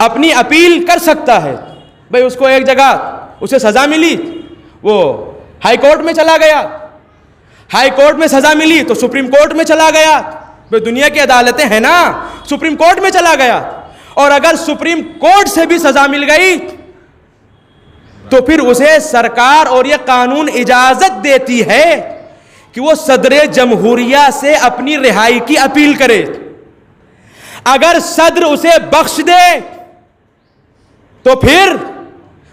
اپنی اپیل کر سکتا ہے۔ بھئی اس کو ایک جگہ اسے سزا ملی، وہ ہائی کورٹ میں چلا گیا، ہائی کورٹ میں سزا ملی تو سپریم کورٹ میں چلا گیا، بھئی دنیا کی عدالتیں ہیں نا، سپریم کورٹ میں چلا گیا، اور اگر سپریم کورٹ سے بھی سزا مل گئی تو پھر اسے سرکار اور یہ قانون اجازت دیتی ہے کہ وہ صدر جمہوریہ سے اپنی رہائی کی اپیل کرے۔ اگر صدر اسے بخش دے تو پھر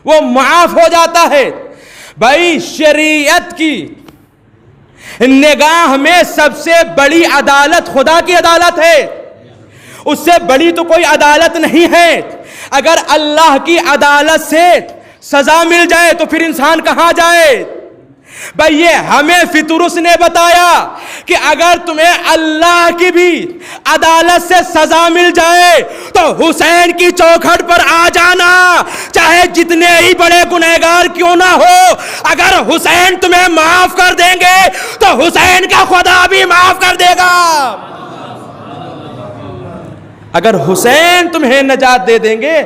وہ معاف ہو جاتا ہے۔ بھائی شریعت کی نگاہ میں سب سے بڑی عدالت خدا کی عدالت ہے، اس سے بڑی تو کوئی عدالت نہیں ہے۔ اگر اللہ کی عدالت سے سزا مل جائے تو پھر انسان کہاں جائے؟ بھئی یہ ہمیں فطرس نے بتایا کہ اگر تمہیں اللہ کی بھی عدالت سے سزا مل جائے تو حسین کی چوکھٹ پر آ جانا، چاہے جتنے ہی بڑے گنہگار کیوں نہ ہو۔ اگر حسین تمہیں معاف کر دیں گے تو حسین کا خدا بھی معاف کر دے گا۔ اگر حسین تمہیں نجات دے دیں گے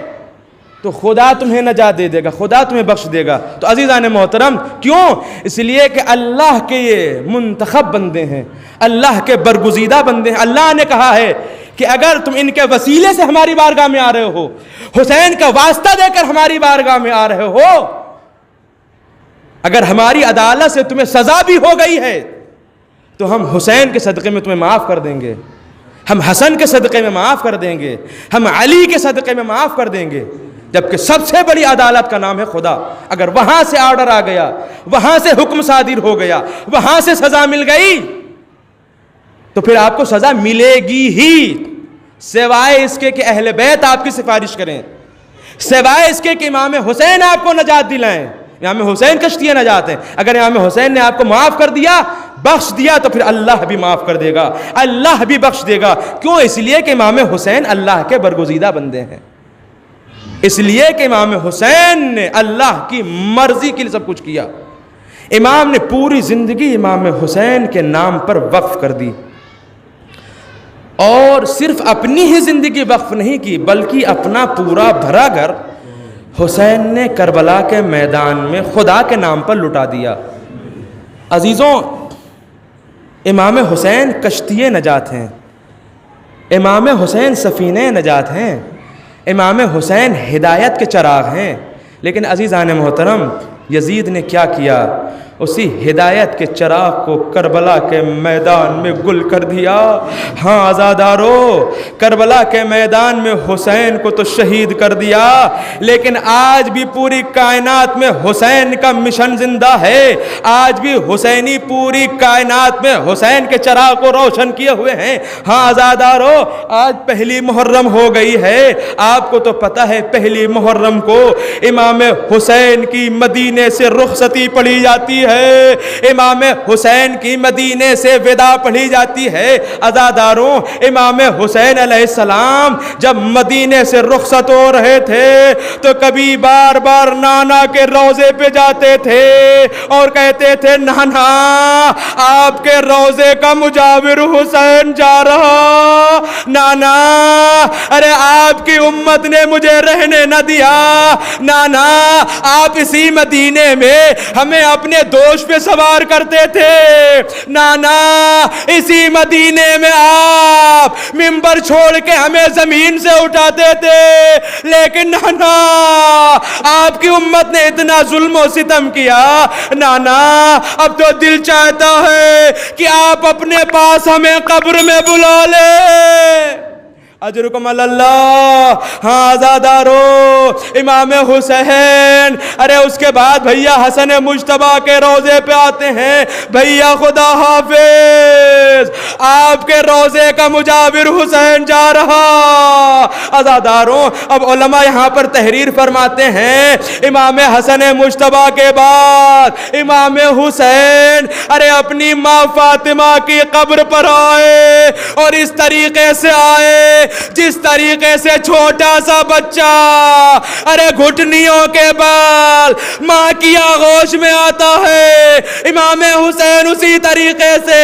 تو خدا تمہیں نجات دے دے گا، خدا تمہیں بخش دے گا۔ تو عزیزان محترم، کیوں؟ اس لیے کہ اللہ کے یہ منتخب بندے ہیں، اللہ کے برگزیدہ بندے ہیں۔ اللہ نے کہا ہے کہ اگر تم ان کے وسیلے سے ہماری بارگاہ میں آ رہے ہو، حسین کا واسطہ دے کر ہماری بارگاہ میں آ رہے ہو، اگر ہماری عدالت سے تمہیں سزا بھی ہو گئی ہے تو ہم حسین کے صدقے میں تمہیں معاف کر دیں گے، ہم حسن کے صدقے میں معاف کر دیں گے، ہم علی کے صدقے میں معاف کر دیں گے۔ جبکہ سب سے بڑی عدالت کا نام ہے خدا۔ اگر وہاں سے آرڈر آ گیا، وہاں سے حکم صادر ہو گیا، وہاں سے سزا مل گئی تو پھر آپ کو سزا ملے گی ہی، سوائے اس کے کہ اہل بیت آپ کی سفارش کریں، سوائے اس کے کہ امام حسین آپ کو نجات دلائیں۔ امام حسین کشتی نجات ہیں۔ اگر امام حسین نے آپ کو معاف کر دیا، بخش دیا، تو پھر اللہ بھی معاف کر دے گا، اللہ بھی بخش دے گا۔ کیوں؟ اس لیے کہ امام حسین اللہ کے برگزیدہ بندے ہیں، اس لیے کہ امام حسین نے اللہ کی مرضی کے لیے سب کچھ کیا۔ امام نے پوری زندگی امام حسین کے نام پر وقف کر دی، اور صرف اپنی ہی زندگی وقف نہیں کی بلکہ اپنا پورا بھرا گھر حسین نے کربلا کے میدان میں خدا کے نام پر لٹا دیا۔ عزیزوں، امام حسین کشتی نجات ہیں، امام حسین سفینہ نجات ہیں، امام حسین ہدایت کے چراغ ہیں۔ لیکن عزیزان محترم، یزید نے کیا کیا؟ اسی ہدایت کے چراغ کو کربلا کے میدان میں گل کر دیا۔ ہاں عزادارو، کربلا کے میدان میں حسین کو تو شہید کر دیا، لیکن آج بھی پوری کائنات میں حسین کا مشن زندہ ہے۔ آج بھی حسینی پوری کائنات میں حسین کے چراغ کو روشن کیے ہوئے ہیں۔ ہاں عزادارو، آج پہلی محرم ہو گئی ہے، آپ کو تو پتہ ہے پہلی محرم کو امام حسین کی مدینے سے رخصتی پڑھی جاتی ہے۔ ہے، امام حسین کی مدینے سے ودا پڑھی جاتی ہے۔ عزاداروں، امام حسین علیہ السلام جب مدینے سے رخصت ہو رہے تھے تو کبھی بار بار نانا کے روضے پہ جاتے تھے اور کہتے تھے نانا آپ کے روضے کا مجاور حسین جا رہا، نانا ارے آپ کی امت نے مجھے رہنے نہ دیا، نانا آپ اسی مدینے میں ہمیں اپنے دوش پہ سوار کرتے تھے، نانا اسی مدینے میں آپ منبر چھوڑ کے ہمیں زمین سے اٹھاتے تھے، لیکن نانا آپ کی امت نے اتنا ظلم و ستم کیا، نانا اب تو دل چاہتا ہے کہ آپ اپنے پاس ہمیں قبر میں بلا لیں۔ اجرکم اللہ۔ ہاں عزادارو، امام حسین ارے اس کے بعد بھیا حسن مجتبیٰ کے روضے پہ آتے ہیں، بھیا خدا حافظ آپ کے روضے کا مجاور حسین جا رہا۔ عزاداروں، اب علماء یہاں پر تحریر فرماتے ہیں امام حسن مجتبیٰ کے بعد امام حسین ارے اپنی ماں فاطمہ کی قبر پر آئے اور اس طریقے سے آئے جس طریقے سے چھوٹا سا بچہ ارے گھٹنیوں کے بال ماں کی آغوش میں آتا ہے، امام حسین اسی طریقے سے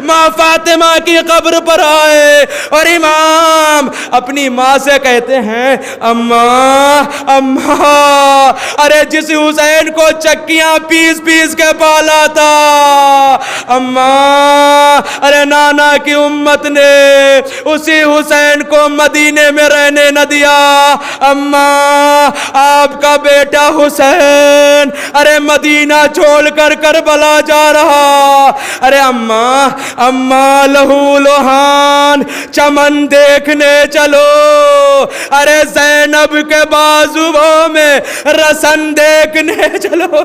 ماں فاطمہ کی قبر پر آئے اور امام اپنی ماں سے کہتے ہیں اماں اماں ارے جس حسین کو چکیاں پیس پیس کے پالا تھا، اماں ارے نانا کی امت نے اسی حسین کو مدینے میں رہنے نہ دیا، اماں آپ کا بیٹا حسین ارے مدینہ چھوڑ کر کربلا جا رہا، ارے اماں اماں لہو لہان چمن دیکھنے چلو، ارے زینب کے بازوؤں میں رسن دیکھنے چلو۔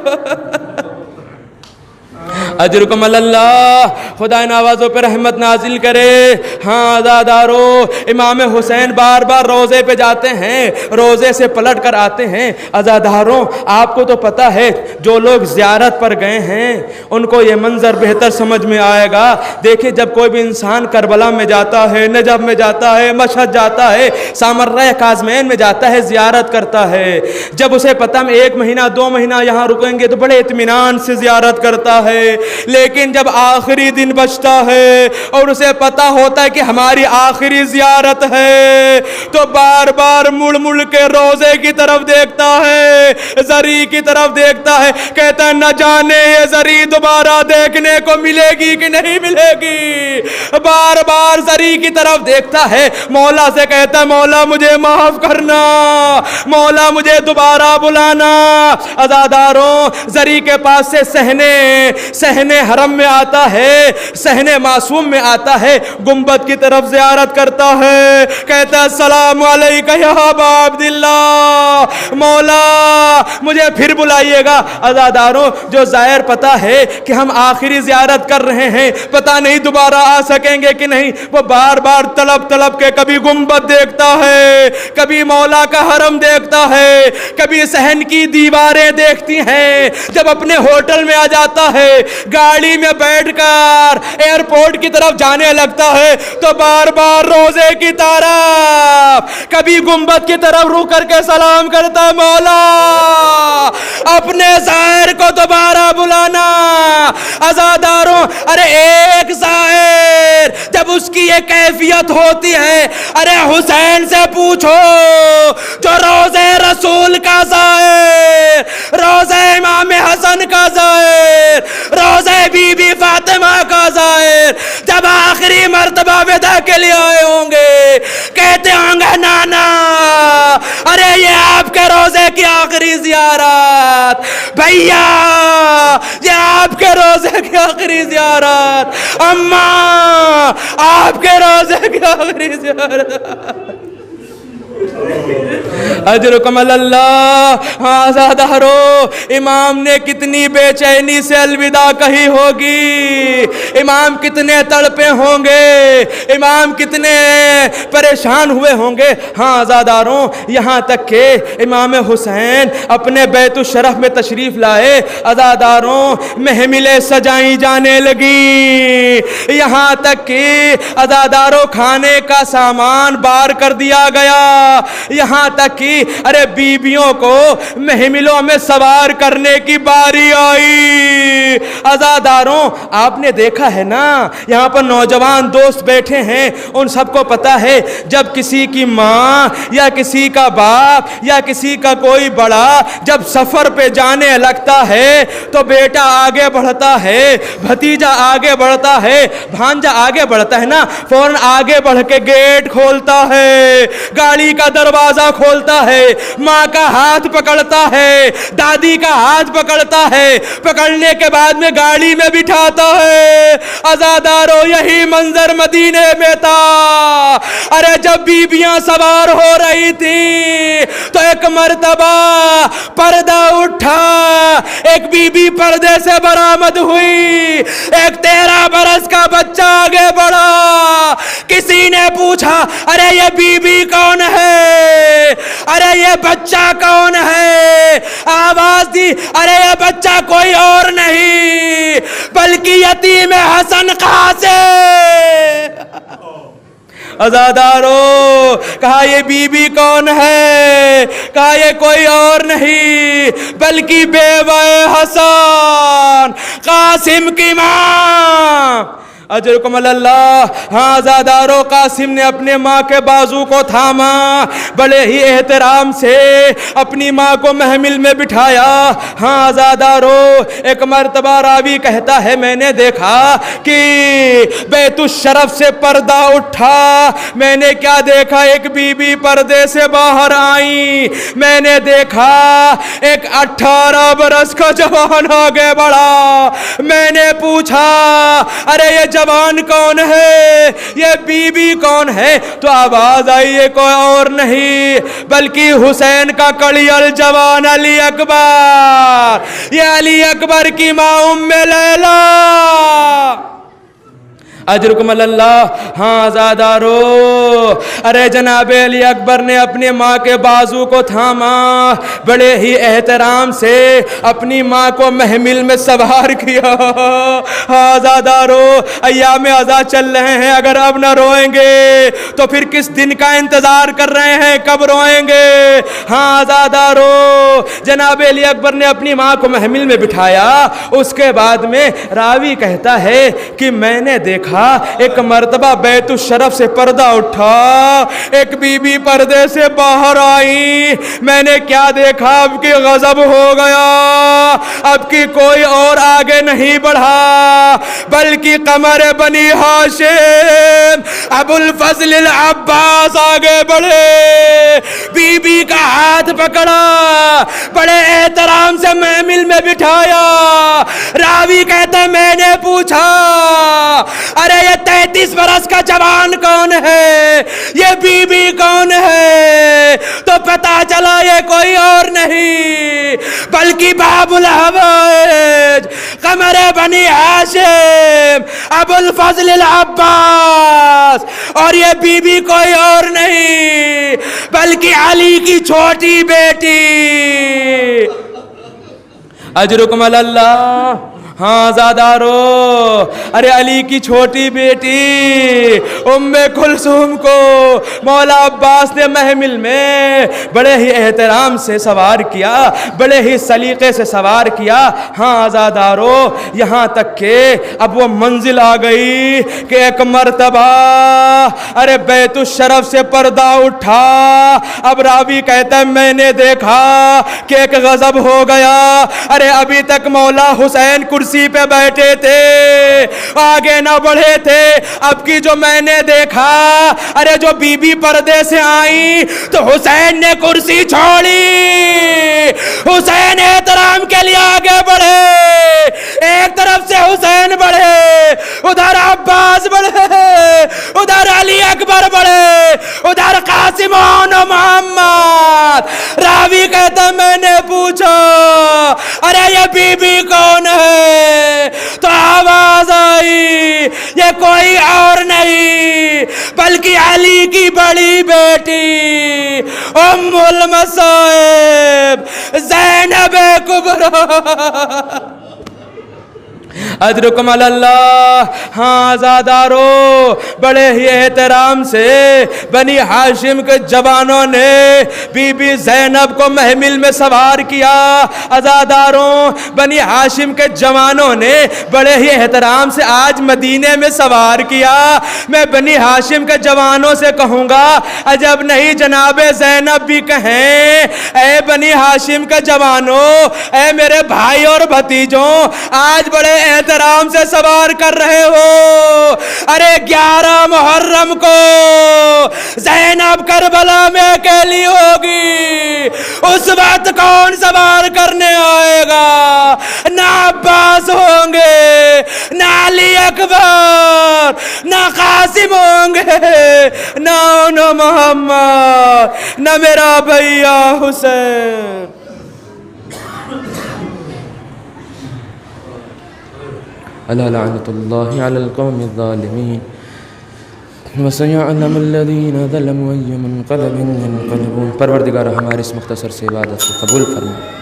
اجرکم اللہ، خدا ان آوازوں پہ رحمت نازل کرے۔ ہاں عزادارو، امام حسین بار بار روضے پہ جاتے ہیں، روضے سے پلٹ کر آتے ہیں۔ عزاداروں، آپ کو تو پتہ ہے جو لوگ زیارت پر گئے ہیں ان کو یہ منظر بہتر سمجھ میں آئے گا۔ دیکھیں جب کوئی بھی انسان کربلا میں جاتا ہے، نجف میں جاتا ہے، مشہد جاتا ہے، سامرہ کاظمین میں جاتا ہے، زیارت کرتا ہے، جب اسے پتہ میں 1 مہینہ 2 مہینہ یہاں رکیں گے تو بڑے اطمینان سے زیارت کرتا ہے، لیکن جب آخری دن بچتا ہے اور اسے پتا ہوتا ہے کہ ہماری آخری زیارت ہے تو بار بار مڑ مڑ کے روضے کی طرف دیکھتا ہے، زری کی طرف دیکھتا ہے، کہتا ہے نہ جانے یہ زری دوبارہ دیکھنے کو ملے گی کہ نہیں ملے گی، بار بار زری کی طرف دیکھتا ہے، مولا سے کہتا ہے مولا مجھے معاف کرنا، مولا مجھے دوبارہ بلانا۔ عزاداروں، زری کے پاس سے صحنے حرم میں آتا ہے، صحنے معصوم میں آتا ہے، گنبد کی طرف زیارت کرتا ہے، کہتا ہے السلام علیکہ یا ابا عبداللہ، مولا مجھے پھر بلائیے گا۔ عزاداروں، جو زائر پتا ہے کہ ہم آخری زیارت کر رہے ہیں، پتہ نہیں دوبارہ آ سکیں گے کہ نہیں، وہ بار بار طلب کے کبھی گنبد دیکھتا ہے، کبھی مولا کا حرم دیکھتا ہے، کبھی صحن کی دیواریں دیکھتی ہیں۔ جب اپنے ہوٹل میں آ جاتا ہے، گاڑی میں بیٹھ کر ایئرپورٹ کی طرف جانے لگتا ہے تو بار بار روضے کی طرف کبھی گنبد کی طرف رو کر کے سلام کرتا ہے، مولا اپنے زائر کو دوبارہ بلانا۔ عزاداروں، ارے ایک زائر جب اس کی یہ کیفیت ہوتی ہے، ارے حسین سے پوچھو جو روضے رسول کا زائر، روضے امام حسن کا زائر، روضے بی بی فاطمہ کا زائر، جب آخری مرتبہ ودا کے لیے آئے ہوں گے کہتے ہوں گے نانا ارے یہ آپ کے روضے کی آخری زیارت، بھیا یہ آپ کے روضے کی آخری زیارت، اماں آپ کے روضے کی آخری زیارت۔ اجرکم اللہ۔ ہاں زادہرو، امام نے کتنی بے چینی سے الوداع کہی ہوگی، امام کتنے تڑپے ہوں گے، امام کتنے پریشان ہوئے ہوں گے۔ ہاں زاداروں، یہاں تک کہ امام حسین اپنے بیت الشرف میں تشریف لائے، ازاداروں محملیں سجائیں جانے لگی، یہاں تک کہ ازاداروں کھانے کا سامان بار کر دیا گیا، یہاں تک کہ ارے بیویوں کو محملوں میں سوار کرنے کی باری آئی۔ ازاداروں آپ نے دیکھا ہے نا، یہاں پر نوجوان دوست بیٹھے ہیں، ان سب کو پتا ہے جب کسی کی ماں یا کسی کا باپ یا کسی کا کوئی بڑا جب سفر پہ جانے لگتا ہے تو بیٹا آگے بڑھتا ہے، بھتیجا آگے بڑھتا ہے، بھانجا آگے بڑھتا ہے نا، فوراً آگے بڑھ کے گیٹ کھولتا ہے، گاڑی کا دروازہ کھولتا ہے، ماں کا ہاتھ پکڑتا ہے، دادی کا ہاتھ پکڑتا ہے، پکڑنے کے بعد میں گاڑی میں بٹھاتا ہے۔ ازادارو یہی منظر مدینے میں تھا۔ ارے جب بیبیاں سوار ہو رہی تھی تو ایک مرتبہ پردہ اٹھا، ایک بی بی پردے سے برآمد ہوئی، ایک 13 برس کا بچہ آگے بڑھا، کسی نے پوچھا ارے یہ بی بی کون ہے، ارے یہ بچہ کون ہے، آواز دی ارے یہ بچہ کوئی اور نہیں بلکہ یتیم حسن قاسم۔ ازادارو کہا یہ بی بی کون ہے، کہا یہ کوئی اور نہیں بلکہ بیوہ حسن قاسم کی ماں۔ اجرکم اللہ۔ ہاں زادارو قاسم نے اپنے ماں کے بازو کو تھاما، بڑے ہی احترام سے اپنی ماں کو محمل میں بٹھایا۔ ہاں زادارو ایک مرتبہ راوی کہتا ہے میں نے دیکھا کہ بیت الشرف سے پردہ اٹھا، میں نے کیا دیکھا، ایک بی بی پردے سے باہر آئی، میں نے دیکھا ایک 18 برس کا جوان آگے بڑھا، میں نے پوچھا ارے یہ جوان کون ہے، یہ بی بی کون ہے، تو آواز آئی یہ کوئی اور نہیں بلکہ حسین کا کڑیل جوان علی اکبر، یہ علی اکبر کی ماں ام لیلا۔ اجرکم اللہ۔ ہاں زادارو ارے جناب علی اکبر نے اپنے ماں کے بازو کو تھاما، بڑے ہی احترام سے اپنی ماں کو محمل میں سوار کیا۔ ہاں زادارو ایام عزا چل رہے ہیں، اگر اب نہ روئیں گے تو پھر کس دن کا انتظار کر رہے ہیں، کب روئیں گے۔ ہاں زادارو جناب علی اکبر نے اپنی ماں کو محمل میں بٹھایا، اس کے بعد میں راوی کہتا ہے کہ میں نے دیکھا ایک مرتبہ بیت الشرف سے پردہ اٹھا، ایک بی بی پردے سے باہر آئی، میں نے کیا دیکھا، اب کی غضب ہو گیا، اب کی کوئی اور آگے نہیں بڑھا بلکہ قمر بنی ہاشم ابو الفضل العباس آگے بڑھے، بی بی کا ہاتھ پکڑا، بڑے احترام سے محمل میں بٹھایا۔ راوی کہتا ہے میں نے پوچھا ارے یہ 33 برس کا جوان کون ہے، یہ بی بی کون ہے، تو پتا چلا یہ کوئی اور نہیں بلکہ باب الحوائج قمر بنی ہاشم ابو الفضل العباس، اور یہ بی بی کوئی اور نہیں بلکہ علی کی چھوٹی بیٹی۔ اجرکم اللہ۔ ہاں زادارو ارے علی کی چھوٹی بیٹی ام کلثوم کو مولا عباس نے محمل میں بڑے ہی احترام سے سوار کیا، بڑے ہی سلیقے سے سوار کیا۔ ہاں زادارو یہاں تک کہ اب وہ منزل آ گئی کہ ایک مرتبہ ارے بیت الشرف سے پردہ اٹھا، اب راوی کہتا ہے میں نے دیکھا کہ ایک غضب ہو گیا، ارے ابھی تک مولا حسین کرسی پہ بیٹھے تھے، آگے نہ بڑھے تھے، اب کی جو میں نے دیکھا ارے جو بی بی پردے سے آئی تو حسین نے کرسی چھوڑی، حسین احترام کے لیے آگے بڑھے، ایک طرف سے حسین بڑھے، ادھر عباس بڑھے، ادھر علی اکبر بڑھے، ادھر قاسم و بی بی کون ہے؟ تو آواز آئی یہ کوئی اور نہیں بلکہ علی کی بڑی بیٹی ام المصائب زینب کبریٰ۔ اجرکم علی اللہ۔ ہاں آزادارو، بڑے ہی احترام سے بنی ہاشم کے جوانوں نے بی بی زینب کو محمل میں سوار کیا۔ آزاداروں، بنی ہاشم کے جوانوں نے بڑے ہی احترام سے آج مدینے میں سوار کیا۔ میں بنی ہاشم کے جوانوں سے کہوں گا عجب نہیں جناب زینب بھی کہیں اے بنی ہاشم کے جوانوں، اے میرے بھائی اور بھتیجوں، آج بڑے احترام سے سوار کر رہے ہو۔ ارے 11 محرم کو زینب کربلا میں اکیلی ہوگی، اس وقت کون سوار کرنے آئے گا؟ نہ عباس ہوں گے، نہ علی اکبر، نہ قاسم ہوں گے، نہ محمد، نہ میرا بھیا حسین۔ الا لعنت اللہ علی القوم الظالمین وسيعلم الذین ظلموا أي منقلب ينقلبون۔ پروردگار ہماری اس مختصر سے عبادت کو قبول فرما۔